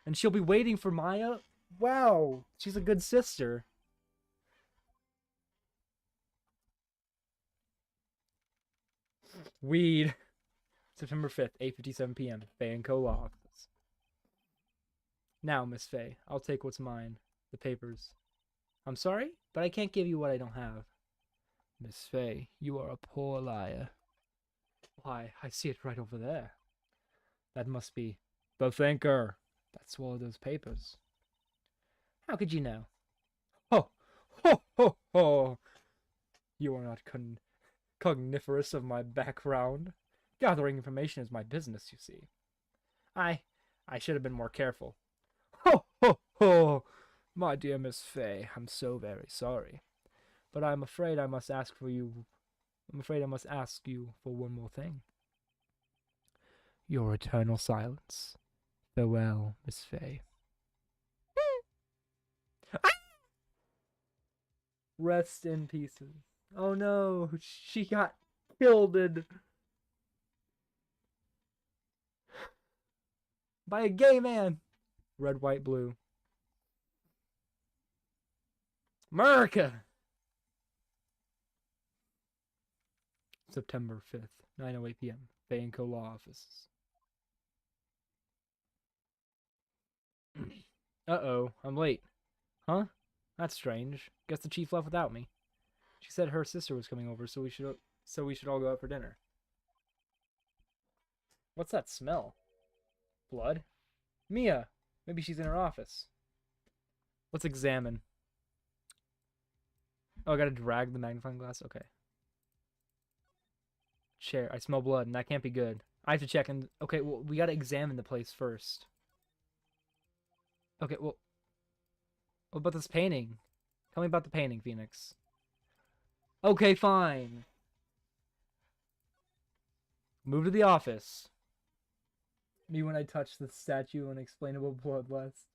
And she'll be waiting for Maya? Wow, she's a good sister. Weed. September 5th, 8:57 p.m. Faye and Co. Law Office. Now, Miss Faye, I'll take what's mine. The papers. I'm sorry, but I can't give you what I don't have. Miss Faye, you are a poor liar. Why, I see it right over there. That must be the thinker that swallowed those papers. How could you know? Ho! Ho! Ho! Ho! You are not cogniferous of my background. Gathering information is my business, you see. I should have been more careful. Ho! Ho! Ho! My dear Miss Faye, I'm so very sorry. But I'm afraid I must ask you for one more thing. Your eternal silence. Farewell, Miss Faye. Rest in pieces. Oh no, she got killed by a gay man. Red, white, blue. America! September 5th, 9:08 p.m. Faye and Co. Law Offices. Uh-oh, I'm late. Huh? That's strange. Guess the chief left without me. She said her sister was coming over, so we should all go out for dinner. What's that smell? Blood? Mia! Maybe she's in her office. Let's examine. Oh, I gotta drag the magnifying glass? Okay. Chair. I smell blood, and that can't be good. I have to check and... Okay, well, we gotta examine the place first. Okay, well... What about this painting? Tell me about the painting, Phoenix. Okay, fine. Move to the office. Me when I touch the statue unexplainable bloodlust.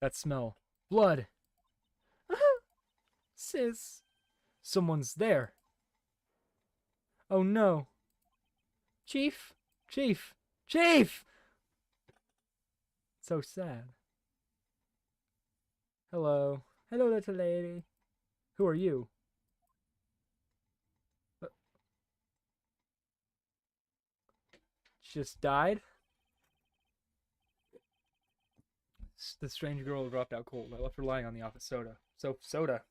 That smell. Blood. Sis. Someone's there. Oh no. Chief. Chief. Chief! So sad. Hello. Hello, little lady. Who are you? She just died? The strange girl dropped out cold. I left her lying on the office soda. Soda.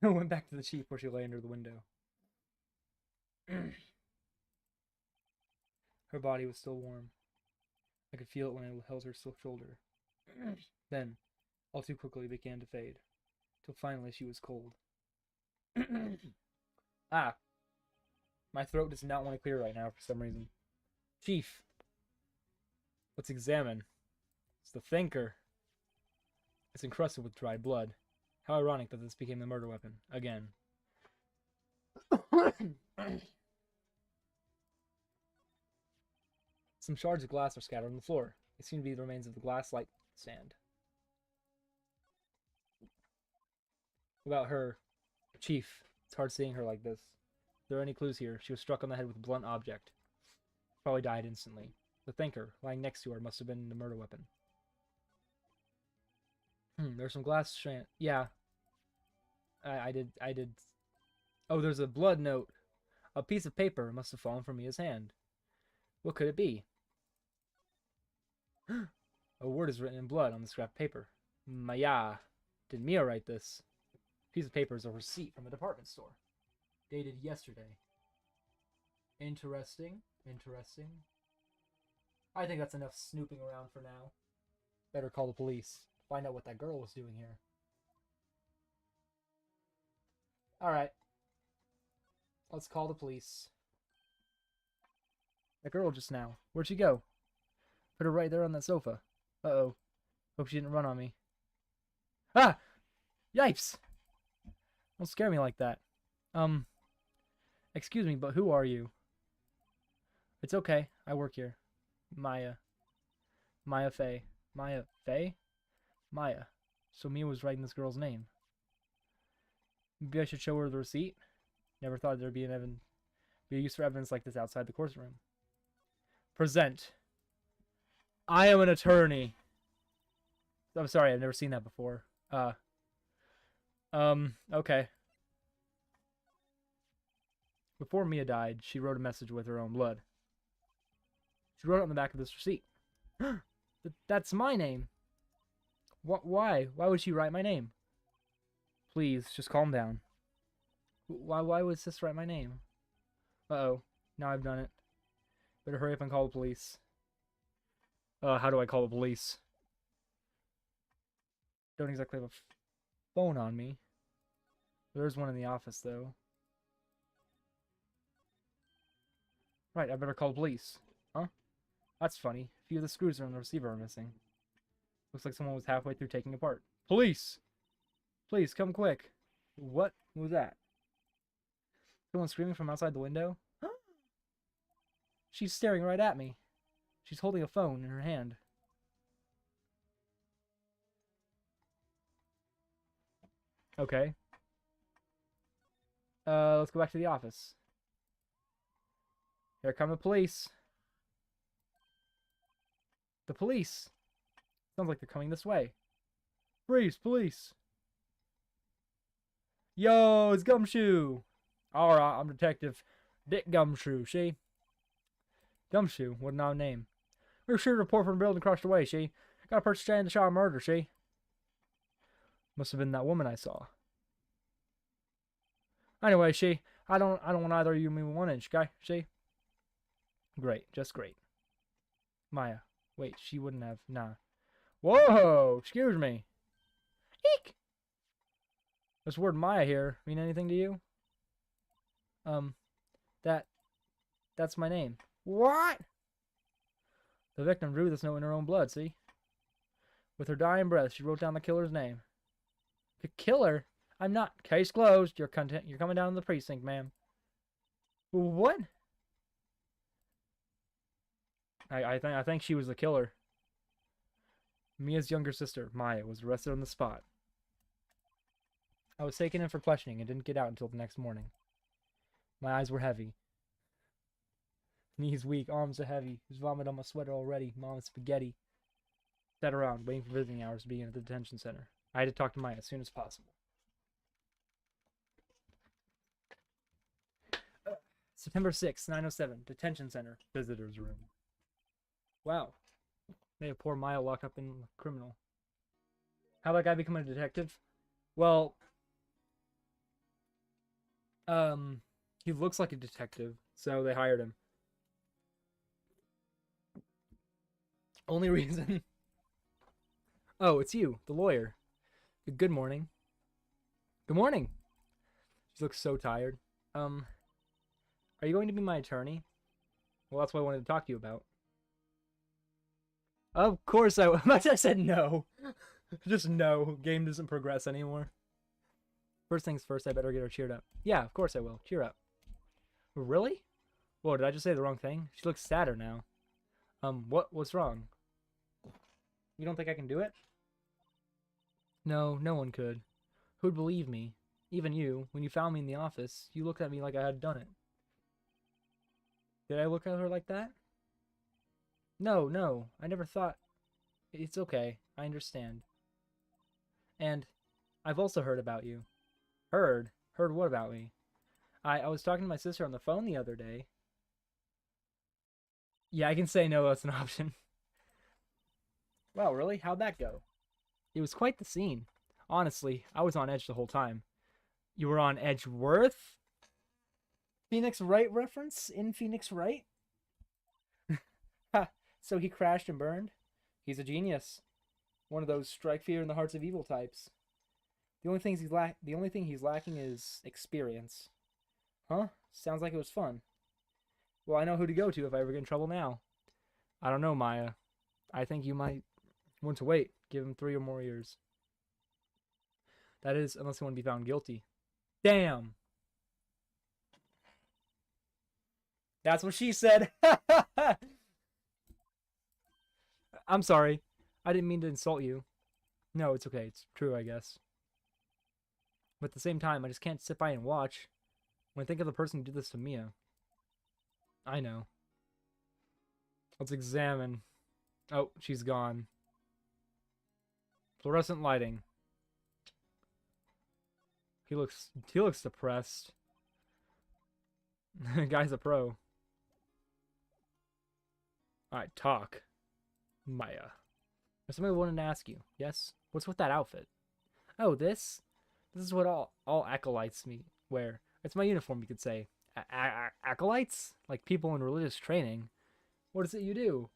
I went back to the chief where she lay under the window. Her body was still warm. I could feel it when I held her shoulder. Then, all too quickly, it began to fade, till finally she was cold. Ah! My throat does not want to clear right now for some reason. Chief! Let's examine. It's the thinker. It's encrusted with dried blood. How ironic that this became the murder weapon. Again. Some shards of glass are scattered on the floor. They seem to be the remains of the glass light stand. About her, Chief. It's hard seeing her like this. If there are any clues here, she was struck on the head with a blunt object. Probably died instantly. The thinker, lying next to her, must have been the murder weapon. There's some glass strand. Yeah. I did. Oh, there's a blood note. A piece of paper must have fallen from Mia's hand. What could it be? A word is written in blood on the scrap paper. Maya. Did Mia write this? Piece of paper is a receipt from a department store. Dated yesterday. Interesting. Interesting. I think that's enough snooping around for now. Better call the police. Find out what that girl was doing here. Alright. Let's call the police. That girl just now. Where'd she go? Put her right there on that sofa. Uh-oh. Hope she didn't run on me. Ah! Yipes! Don't scare me like that. Excuse me, but who are you? It's okay. I work here. Maya. Maya Faye. Maya Faye? Maya. So Mia was writing this girl's name. Maybe I should show her the receipt? Never thought there'd be a use for evidence like this outside the courtroom. Present. I am an attorney. I'm sorry, I've never seen that before. Okay. Before Mia died, she wrote a message with her own blood. She wrote it on the back of this receipt. That's my name. Why? Why would she write my name? Please, just calm down. Why would sis write my name? Uh-oh. Now I've done it. Better hurry up and call the police. How do I call the police? Don't exactly have a phone on me. There's one in the office, though. Right, I better call the police. Huh? That's funny. A few of the screws on the receiver are missing. Looks like someone was halfway through taking it apart. Police! Please, come quick. What was that? Someone screaming from outside the window? She's staring right at me. She's holding a phone in her hand. Okay. Let's go back to the office. Here come the police. The police. Sounds like they're coming this way. Freeze, police. Yo, it's Gumshoe. Alright, I'm Detective Dick Gumshoe, she. Gumshoe, what an odd name. We received a report from the building across the way, she. Got a person standing in the shot of murder, she. Must have been that woman I saw. Anyway, she. I don't want either of you to move 1 inch, okay? She. Great, just great. Maya. Wait, she wouldn't have. Nah. Whoa! Excuse me. Eek! This word Maya here mean anything to you? That's my name. What? The victim drew this note in her own blood, see? With her dying breath, she wrote down the killer's name. The killer? I'm not. Case closed. You're coming down to the precinct, ma'am. What? I think she was the killer. Mia's younger sister, Maya, was arrested on the spot. I was taken in for questioning and didn't get out until the next morning. My eyes were heavy. Knees weak, arms are heavy. There's vomit on my sweater already. Mom's spaghetti. Sat around, waiting for visiting hours to begin at the detention center. I had to talk to Maya as soon as possible. September 6th, 9:07, detention center, visitor's room. Wow. They have poor Maya locked up in criminal. How that guy become a detective? Well, he looks like a detective, so they hired him. Only reason. Oh, it's you, the lawyer. Good morning. Good morning. She looks so tired. Are you going to be my attorney? Well, that's what I wanted to talk to you about. Of course I will. I said no. Just no. Game doesn't progress anymore. First things first, I better get her cheered up. Yeah, of course I will. Cheer up. Really? Whoa, did I just say the wrong thing? She looks sadder now. What's wrong? You don't think I can do it? No, no one could. Who'd believe me? Even you. When you found me in the office, you looked at me like I had done it. Did I look at her like that? No, I never thought... It's okay, I understand. And I've also heard about you. Heard? Heard what about me? I was talking to my sister on the phone the other day. Yeah, I can say no, that's an option. Wow, really? How'd that go? It was quite the scene. Honestly, I was on edge the whole time. You were on Edgeworth? Phoenix Wright reference? In Phoenix Wright? So he crashed and burned? He's a genius. One of those strike fear in the hearts of evil types. The only thing he's lacking is experience. Huh? Sounds like it was fun. Well, I know who to go to if I ever get in trouble now. I don't know, Maya. I think you might want to wait. Give him 3 or more years. That is, unless you want to be found guilty. Damn. That's what she said. I'm sorry. I didn't mean to insult you. No, it's okay. It's true, I guess. But at the same time, I just can't sit by and watch. When I think of the person who did this to Mia. I know. Let's examine. Oh, she's gone. Fluorescent lighting. He looks depressed. Guy's a pro. Alright, talk. Maya. There's something I wanted to ask you. Yes? What's with that outfit? Oh, this? This is what all acolytes wear. It's my uniform, you could say. Acolytes? Like people in religious training. What is it you do?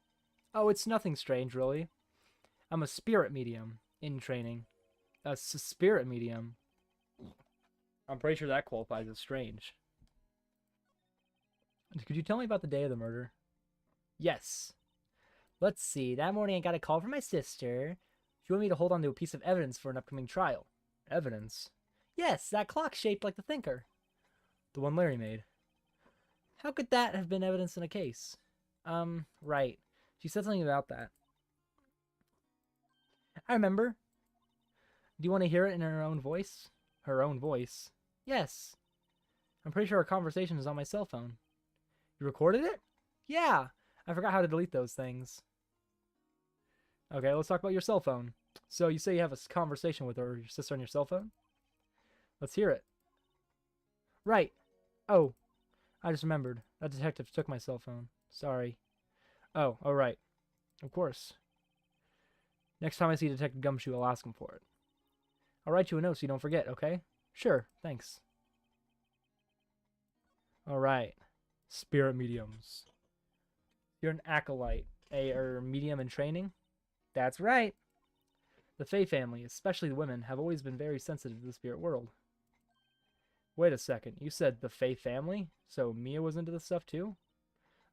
Oh, it's nothing strange, really. I'm a spirit medium in training. A spirit medium. I'm pretty sure that qualifies as strange. Could you tell me about the day of the murder? Yes. Let's see. That morning I got a call from my sister. She wanted me to hold on to a piece of evidence for an upcoming trial. Evidence? Yes, that clock shaped like the thinker. The one Larry made. How could that have been evidence in a case? Right. She said something about that. I remember. Do you want to hear it in her own voice? Her own voice? Yes. I'm pretty sure our conversation is on my cell phone. You recorded it? Yeah. I forgot how to delete those things. Okay, let's talk about your cell phone. So you say you have a conversation with her or your sister on your cell phone? Let's hear it. Right. Oh, I just remembered. That detective took my cell phone. Sorry. Oh, right. Of course. Next time I see Detective Gumshoe, I'll ask him for it. I'll write you a note so you don't forget, okay? Sure, thanks. Alright. Spirit mediums. You're an acolyte, or medium in training? That's right. The Fae family, especially the women, have always been very sensitive to the spirit world. Wait a second, you said the Fae family? So Mia was into this stuff too?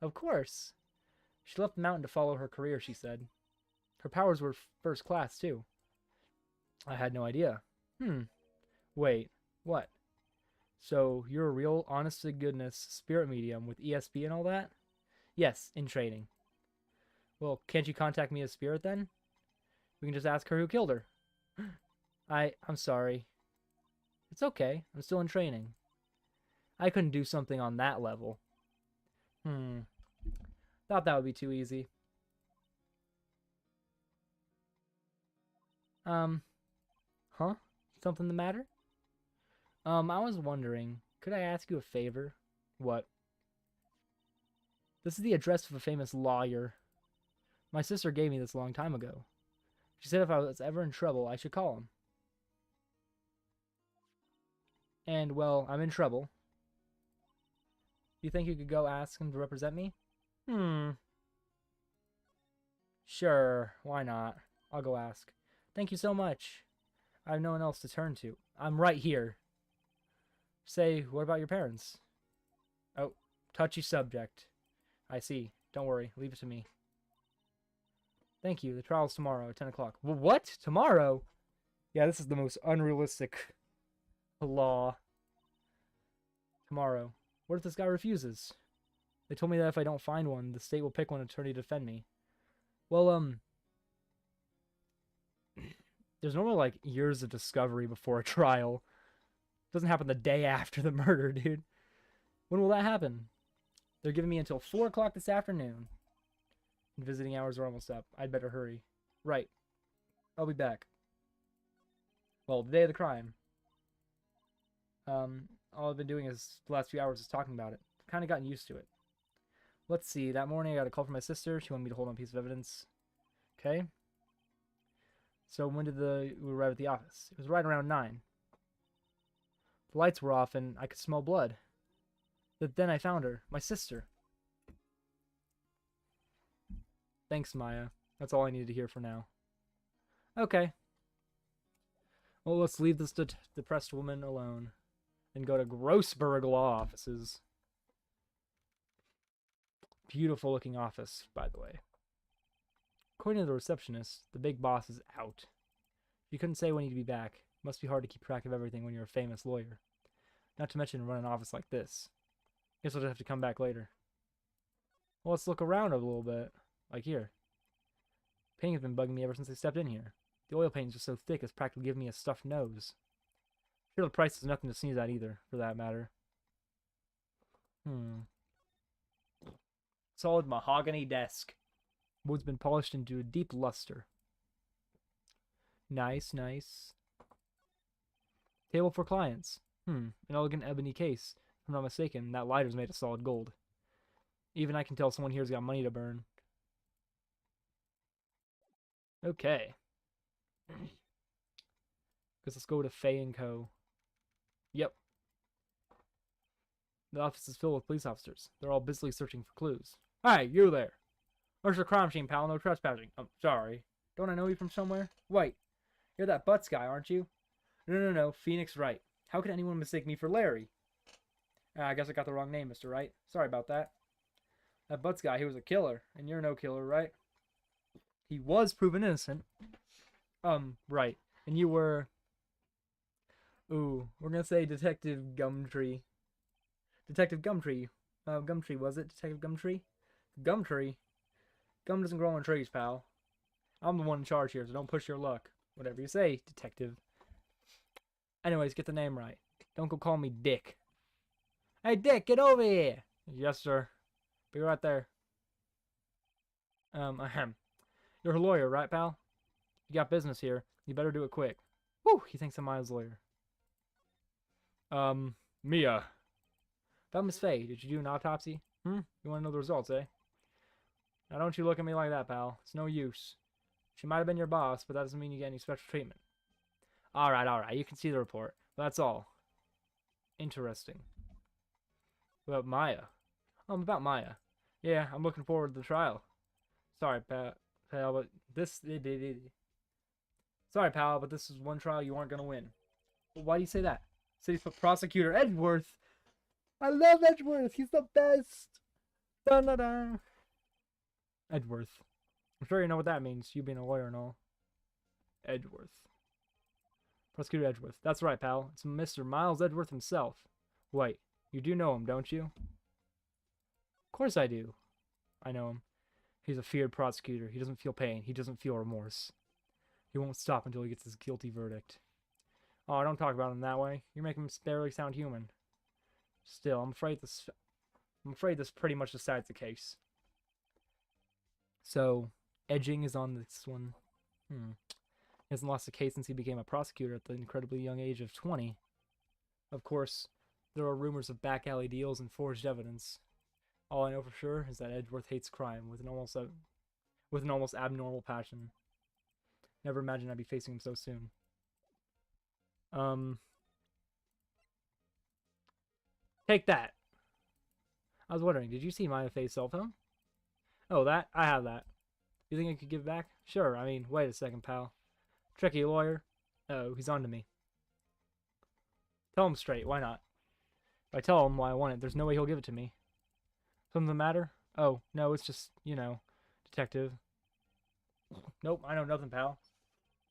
Of course. She left the mountain to follow her career, she said. Her powers were first class too. I had no idea. Wait, what? So you're a real honest-to-goodness spirit medium with ESP and all that? Yes, in training. Well, can't you contact me as spirit then? We can just ask her who killed her. I'm sorry. It's okay. I'm still in training. I couldn't do something on that level. Thought that would be too easy. Huh? Something the matter? I was wondering, could I ask you a favor? What? This is the address of a famous lawyer. My sister gave me this a long time ago. She said if I was ever in trouble, I should call him. And, well, I'm in trouble. Do you think you could go ask him to represent me? Sure, why not? I'll go ask. Thank you so much. I have no one else to turn to. I'm right here. Say, what about your parents? Oh, touchy subject. I see. Don't worry. Leave it to me. Thank you. The trial's tomorrow at 10 o'clock. What? Tomorrow? Yeah, this is the most unrealistic law. Tomorrow. What if this guy refuses? They told me that if I don't find one, the state will pick one attorney to defend me. Well, there's normally like years of discovery before a trial. It doesn't happen the day after the murder, dude. When will that happen? They're giving me until 4 o'clock this afternoon. And visiting hours are almost up. I'd better hurry. Right. I'll be back. Well, the day of the crime. All I've been doing is the last few hours is talking about it. I've kind of gotten used to it. Let's see. That morning I got a call from my sister. She wanted me to hold on a piece of evidence. Okay. So when did we arrive at the office? It was right around 9. The lights were off and I could smell blood. But then I found her. My sister. Thanks, Maya. That's all I needed to hear for now. Okay. Well, let's leave this depressed woman alone and go to Grossberg Law Offices. Beautiful looking office, by the way. According to the receptionist, the big boss is out. You couldn't say when he'd be back. Must be hard to keep track of everything when you're a famous lawyer. Not to mention run an office like this. Guess I'll just have to come back later. Well, let's look around a little bit. Like here. Painting has been bugging me ever since I stepped in here. The oil paint is just so thick it's practically giving me a stuffed nose. Sure, the price is nothing to sneeze at either, for that matter. Solid mahogany desk. Wood's been polished into a deep luster. Nice, nice. Table for clients. An elegant ebony case. If I'm not mistaken, that lighter's made of solid gold. Even I can tell someone here's got money to burn. Okay. Guess let's go to Faye & Co. Yep. The office is filled with police officers. They're all busily searching for clues. Hey, you there! Where's your crime scene, pal? No trespassing. I'm sorry. Don't I know you from somewhere? Wait, you're that Butts guy, aren't you? No. Phoenix Wright. How could anyone mistake me for Larry? I guess I got the wrong name, Mr. Wright. Sorry about that. That Butts guy, he was a killer. And you're no killer, right? He was proven innocent. Right. And you were... Ooh, we're gonna say Detective Gumtree. Detective Gumtree. Gumtree, was it? Detective Gumtree? Gumtree? Gum doesn't grow on trees, pal. I'm the one in charge here, so don't push your luck. Whatever you say, detective. Anyways, get the name right. Don't go call me Dick. Hey, Dick, get over here! Yes, sir. Be right there. You're a lawyer, right, pal? You got business here. You better do it quick. Whew, he thinks I'm Miles' lawyer. Mia. About Miss Faye, did you do an autopsy? You want to know the results, eh? Now don't you look at me like that, pal. It's no use. She might have been your boss, but that doesn't mean you get any special treatment. Alright. You can see the report. That's all. Interesting. About Maya. About Maya. Yeah, I'm looking forward to the trial. Sorry, pal, but this... Sorry, pal, but this is one trial you aren't gonna win. Why do you say that? City Prosecutor Edgeworth! I love Edgeworth! He's the best! Dun-dun-dun! Edgeworth. I'm sure you know what that means, you being a lawyer and all. Edgeworth. Prosecutor Edgeworth. That's right, pal. It's Mr. Miles Edgeworth himself. Wait, you do know him, don't you? Of course I do. I know him. He's a feared prosecutor. He doesn't feel pain. He doesn't feel remorse. He won't stop until he gets his guilty verdict. Oh, don't talk about him that way. You're making him barely sound human. Still, I'm afraid this pretty much decides the case. So, edging is on this one. He hasn't lost a case since he became a prosecutor at the incredibly young age of 20. Of course, there are rumors of back alley deals and forged evidence. All I know for sure is that Edgeworth hates crime with an almost abnormal passion. Never imagined I'd be facing him so soon. Take that. I was wondering, did you see Maya Faye's cell phone? Oh, that? I have that. You think I could give it back? Sure, I mean, wait a second, pal. Tricky lawyer. Oh, he's on to me. Tell him straight, why not? If I tell him why I want it, there's no way he'll give it to me. Something the matter? Oh, no, it's just, detective. Nope, I know nothing, pal.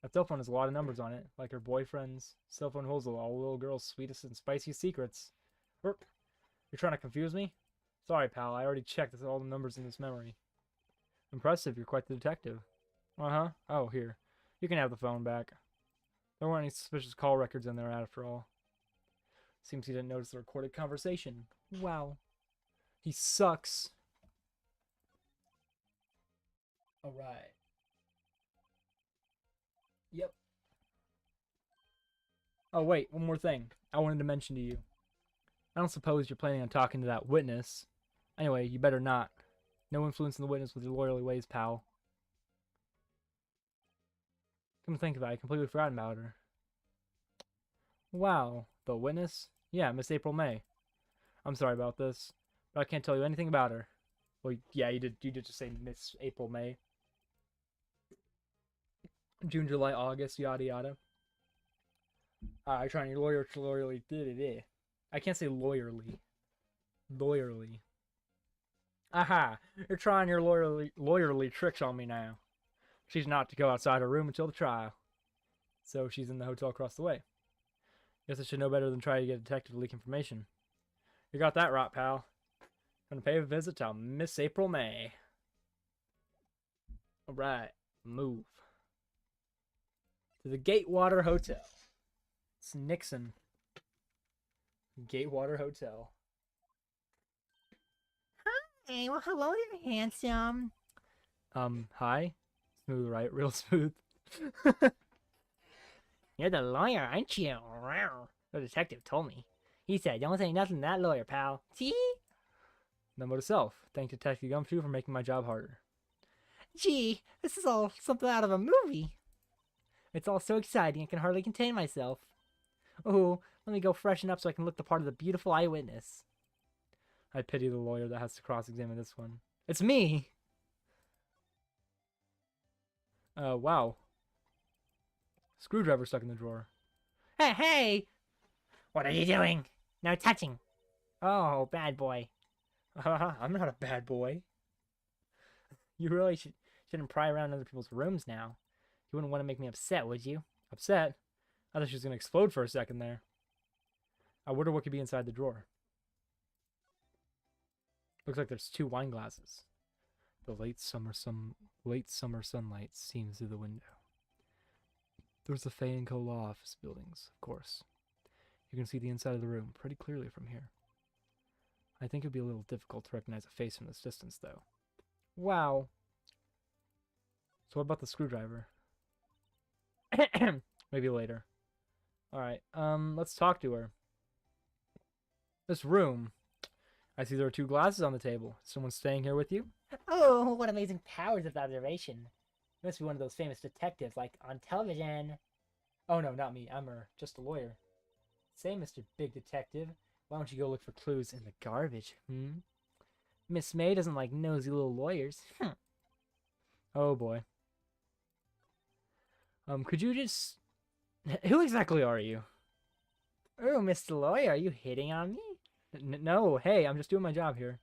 That cell phone has a lot of numbers on it, like her boyfriend's. Cell phone holds all little girl's sweetest and spiciest secrets. You're trying to confuse me? Sorry, pal, I already checked all the numbers in this memory. Impressive, you're quite the detective. Uh-huh. Oh, here. You can have the phone back. There weren't any suspicious call records in there after all. Seems he didn't notice the recorded conversation. Wow. He sucks. Alright. Yep. Oh, wait, one more thing I wanted to mention to you. I don't suppose you're planning on talking to that witness. Anyway, you better not. No influence in the witness with your lawyerly ways, pal. Come to think of it, I completely forgot about her. Wow, the witness? Yeah, Miss April May. I'm sorry about this, but I can't tell you anything about her. Well, yeah, you did just say Miss April May. June, July, August, yada yada. I trying your lawyerly. I can't say lawyerly. Lawyerly. Aha! You're trying your lawyerly tricks on me now. She's not to go outside her room until the trial. So she's in the hotel across the way. Guess I should know better than try to get a detective to leak information. You got that right, pal. Gonna pay a visit to Miss April May. Alright, move. To the Gatewater Hotel. It's Nixon. Gatewater Hotel. Hey, well, hello there, handsome. Hi? Smooth, right? Real smooth. You're the lawyer, aren't you? The detective told me. He said, don't say nothing to that lawyer, pal. See? Memo to self. Thank Detective Gumshoe for making my job harder. Gee, this is all something out of a movie. It's all so exciting I can hardly contain myself. Oh, let me go freshen up so I can look the part of the beautiful eyewitness. I pity the lawyer that has to cross-examine this one. It's me! Wow. Screwdriver stuck in the drawer. Hey, hey! What are you doing? No touching. Oh, bad boy. I'm not a bad boy. You really shouldn't pry around other people's rooms now. You wouldn't want to make me upset, would you? Upset? I thought she was going to explode for a second there. I wonder what could be inside the drawer. Looks like there's 2 wine glasses. The late summer sunlight seems through the window. There's the Fay & Co. law office buildings, of course. You can see the inside of the room pretty clearly from here. I think it would be a little difficult to recognize a face from this distance, though. Wow. So what about the screwdriver? Maybe later. Alright, let's talk to her. This room. I see there are 2 glasses on the table. Is someone staying here with you? Oh, what amazing powers of observation. You must be one of those famous detectives, like on television. Oh no, not me. I'm just a lawyer. Say, Mr. Big Detective, why don't you go look for clues in the garbage, Miss May doesn't like nosy little lawyers. Oh boy. Could you just... Who exactly are you? Oh, Mr. Lawyer, are you hitting on me? No, hey, I'm just doing my job here.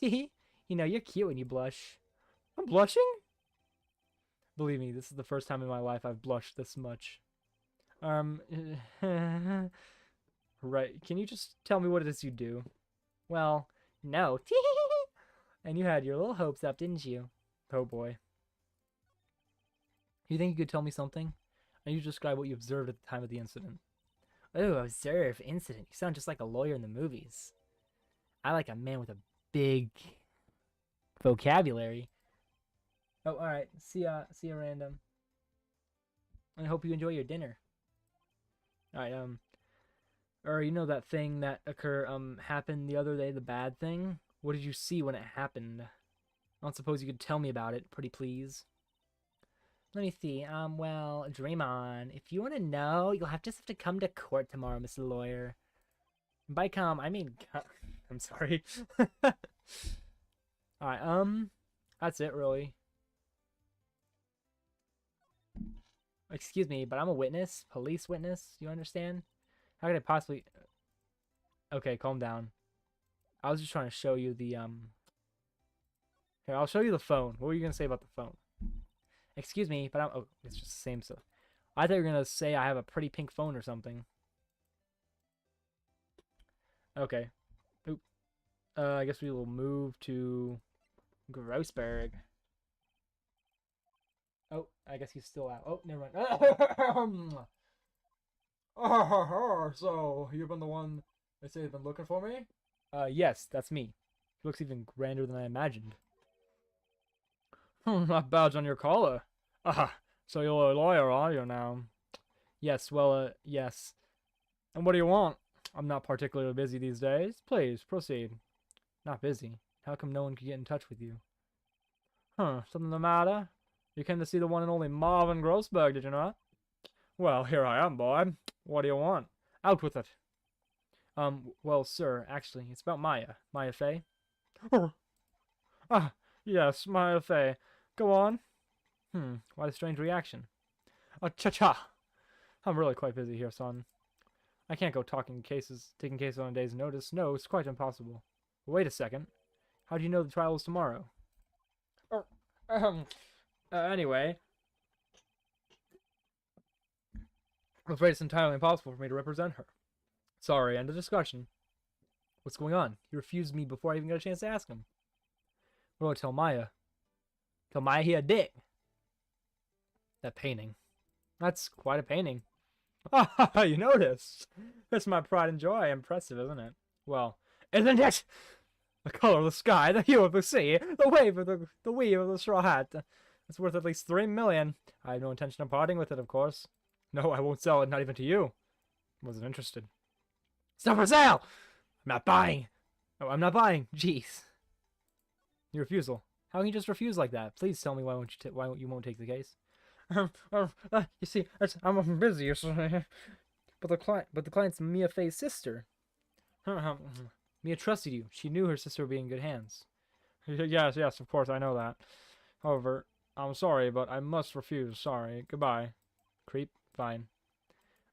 You know, you're cute when you blush. I'm blushing? Believe me, this is the first time in my life I've blushed this much. Right, can you just tell me what it is you do? Well, no. And you had your little hopes up, didn't you? Oh boy. You think you could tell me something? And you describe what you observed at the time of the incident. Oh, observe, incident. You sound just like a lawyer in the movies. I like a man with a big vocabulary. Oh, alright. See ya, random. I hope you enjoy your dinner. Alright, or you know that thing that happened the other day, the bad thing? What did you see when it happened? I don't suppose you could tell me about it, pretty please. Let me see. Well, dream on. If you want to know, you'll just have to come to court tomorrow, Mr. Lawyer. By come, I mean... I'm sorry. Alright, that's it, really. Excuse me, but I'm a witness. Police witness. You understand? How could I possibly... Okay, calm down. I was just trying to show you the, Here, I'll show you the phone. What were you going to say about the phone? Excuse me, but I'm... Oh, it's just the same stuff. I thought you were going to say I have a pretty pink phone or something. Okay. Oop. I guess we will move to Grossberg. Oh, I guess he's still out. Oh, never mind. So, you've been the one they say they've been looking for me? Yes, that's me. He looks even grander than I imagined. That badge on your collar. Ah, so you're a lawyer, are you now? Yes, well, yes. And what do you want? I'm not particularly busy these days. Please, proceed. Not busy? How come no one could get in touch with you? Something the matter? You came to see the one and only Marvin Grossberg, did you not? Well, here I am, boy. What do you want? Out with it. Well, sir, actually, it's about Maya. Maya Fey. Ah, yes, Maya Fey. Go on. Why the strange reaction? Oh, cha-cha. I'm really quite busy here, son. I can't go taking cases on a day's notice. No, it's quite impossible. Wait a second. How do you know the trial is tomorrow? Oh, um, anyway, I'm afraid it's entirely impossible for me to represent her. Sorry, end of discussion. What's going on? He refused me before I even got a chance to ask him. What do I tell Maya? Tell Maya he a dick. That painting. That's quite a painting. Ah, you noticed. That's my pride and joy. Impressive, isn't it? Well, isn't it? The color of the sky, the hue of the sea, the wave of the weave of the straw hat. It's worth at least 3 million. I have no intention of parting with it, of course. No, I won't sell it, not even to you. Wasn't interested. It's not for sale! I'm not buying. No, I'm not buying. Jeez. Your refusal. How can you just refuse like that? Please tell me why you won't take the case. You see, I'm busy, but the client's Mia Fey's sister. Mia trusted you. She knew her sister would be in good hands. Yes, of course, I know that. However, I'm sorry, but I must refuse. Sorry. Goodbye. Creep. Fine.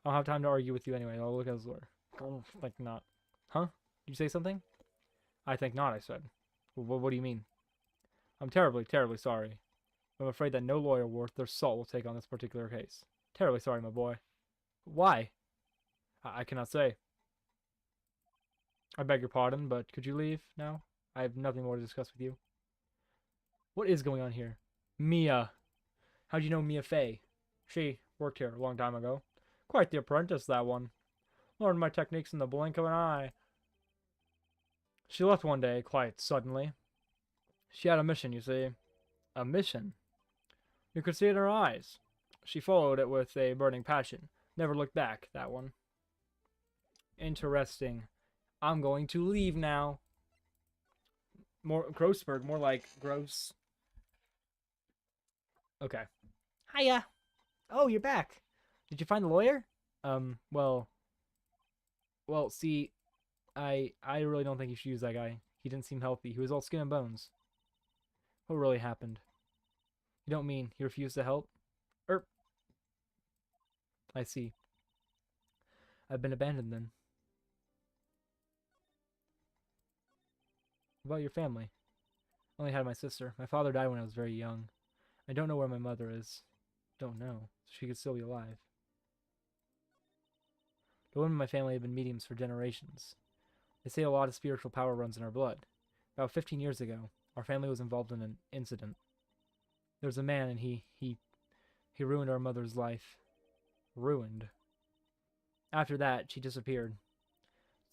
I don't have time to argue with you anyway. I'll look at his lawyer. Think not. Huh? Did you say something? I think not, I said. What do you mean? I'm terribly, terribly sorry. I'm afraid that no lawyer worth their salt will take on this particular case. Terribly sorry, my boy. Why? I cannot say. I beg your pardon, but could you leave now? I have nothing more to discuss with you. What is going on here? Mia. How do you know Mia Fey? She worked here a long time ago. Quite the apprentice, that one. Learned my techniques in the blink of an eye. She left one day, quite suddenly. She had a mission, you see. A mission? You could see it in her eyes. She followed it with a burning passion. Never looked back, that one. Interesting. I'm going to leave now. More Grossberg, more like gross. Okay. Hiya. Oh, you're back. Did you find the lawyer? Well, see, I really don't think you should use that guy. He didn't seem healthy. He was all skin and bones. What really happened? You don't mean he refused to help? I see. I've been abandoned then. What about your family? I only had my sister. My father died when I was very young. I don't know where my mother is. Don't know. She could still be alive. The women in my family have been mediums for generations. They say a lot of spiritual power runs in our blood. About 15 years ago, our family was involved in an incident. There was a man and he ruined our mother's life. Ruined. After that, she disappeared.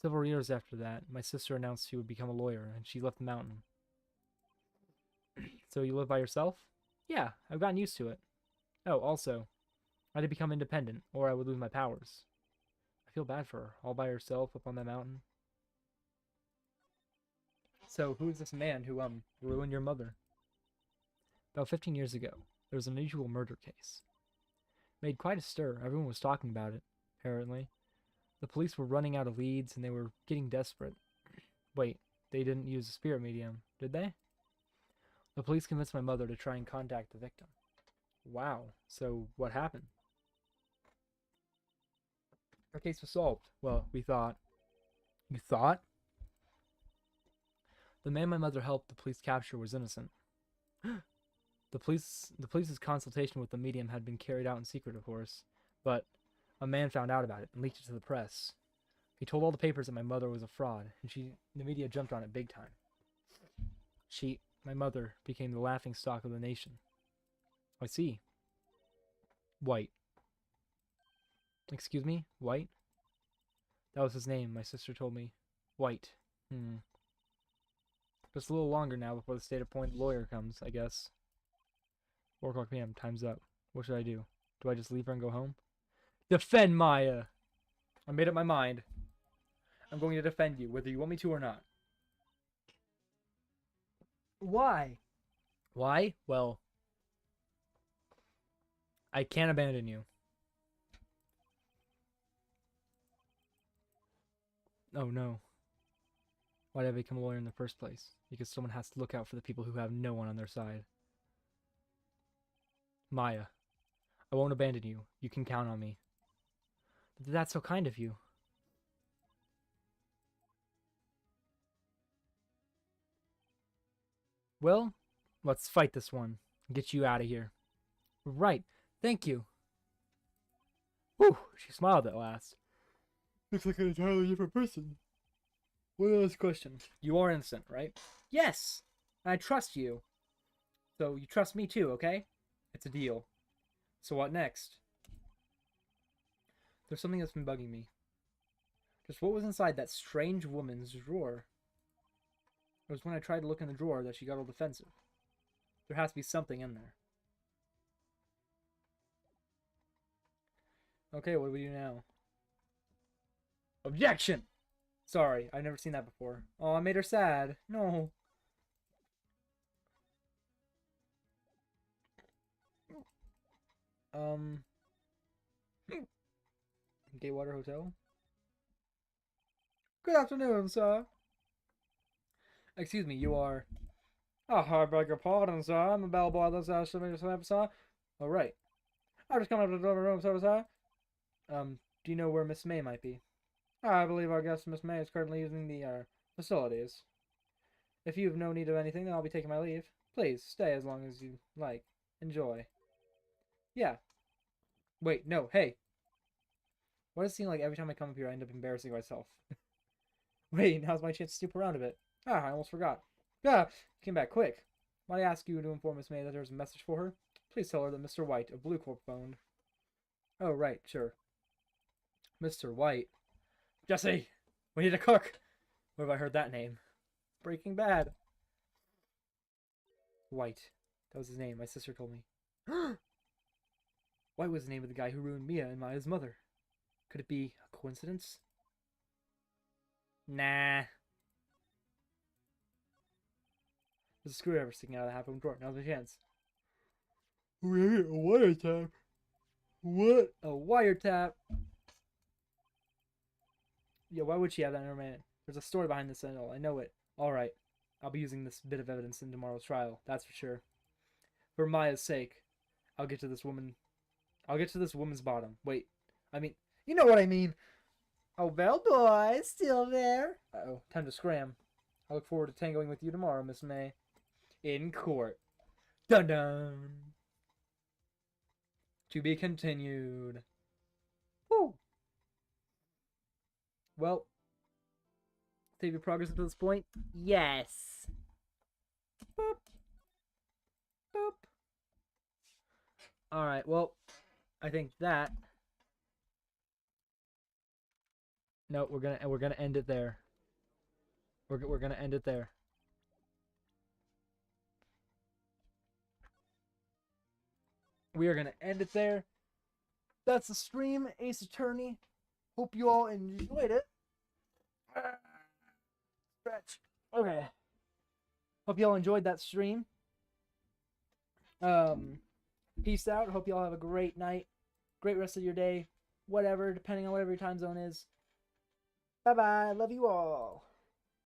Several years after that, my sister announced she would become a lawyer, and she left the mountain. So you live by yourself? Yeah, I've gotten used to it. Oh, also, I had to become independent, or I would lose my powers. I feel bad for her, all by herself up on that mountain. So, who's this man who, ruined your mother? About 15 years ago, there was an unusual murder case. Made quite a stir. Everyone was talking about it, apparently. The police were running out of leads, and they were getting desperate. Wait, they didn't use a spirit medium, did they? The police convinced my mother to try and contact the victim. Wow, so what happened? Our case was solved. Well, we thought. You thought? The man my mother helped the police capture was innocent. The police's consultation with the medium had been carried out in secret, of course, but a man found out about it and leaked it to the press. He told all the papers that my mother was a fraud, and the media jumped on it big time. My mother, became the laughing stock of the nation. I see. White. Excuse me? White? That was his name, my sister told me. White. Just a little longer now before the state-appointed lawyer comes, I guess. 4 o'clock p.m. Time's up. What should I do? Do I just leave her and go home? Defend Maya! I made up my mind. I'm going to defend you, whether you want me to or not. Why? Why? Well, I can't abandon you. Oh no. Why did I become a lawyer in the first place? Because someone has to look out for the people who have no one on their side. Maya, I I won't abandon you. You can count on me. That's so kind of you. Well, let's fight this one. Get you out of here. Right. Thank you. Whew, she smiled at last. Looks like an entirely different person. One last question. You are innocent, right? Yes! I trust you. So you trust me too, okay? It's a deal. So what next? There's something that's been bugging me. Just what was inside that strange woman's drawer? It was when I tried to look in the drawer that she got all defensive. There has to be something in there. Okay, what do we do now? Objection! Sorry, I've never seen that before. Oh, I made her sad. No. Gatewater Hotel? Good afternoon, sir. Excuse me, you are... Oh, I beg your pardon, sir. I'm a bellboy this sir. Oh, right. I just come up to the delivery room, sir. Do you know where Miss May might be? I believe our guest, Miss May, is currently using the, facilities. If you have no need of anything, then I'll be taking my leave. Please, stay as long as you like. Enjoy. Yeah. Wait, no, hey. Why does it seem like every time I come up here, I end up embarrassing myself? Wait, now's my chance to snoop around a bit. Ah, I almost forgot. Ah, came back quick. Might I ask you to inform Miss May that there's a message for her? Please tell her that Mr. White of Blue Corp phoned. Oh, right, sure. Mr. White. Jesse, we need a cook. Where have I heard that name? Breaking Bad. White. That was his name. My sister told me. White was the name of the guy who ruined Mia and Maya's mother. Could it be a coincidence? Nah. There's a screwdriver sticking out of the half-open drawer. Now's my chance. We're a wiretap. What? A wiretap? Yeah, why would she have that in her man? There's a story behind this and all. I know it. Alright. I'll be using this bit of evidence in tomorrow's trial. That's for sure. For Maya's sake. I'll get to this woman's bottom. Wait. I mean, you know what I mean. Oh, bellboy, still there? Uh-oh. Time to scram. I look forward to tangoing with you tomorrow, Miss May. In court. Dun-dun. To be continued. Woo! Well, save your progress up to this point? Yes. Boop. Boop. Alright, well, I think that... No, we're gonna end it there. We're gonna end it there. We are gonna end it there. That's the stream, Ace Attorney. Hope you all enjoyed it. Stretch. Okay. Hope you all enjoyed that stream. Peace out. Hope you all have a great night, great rest of your day, whatever, depending on whatever your time zone is. Bye bye. Love you all.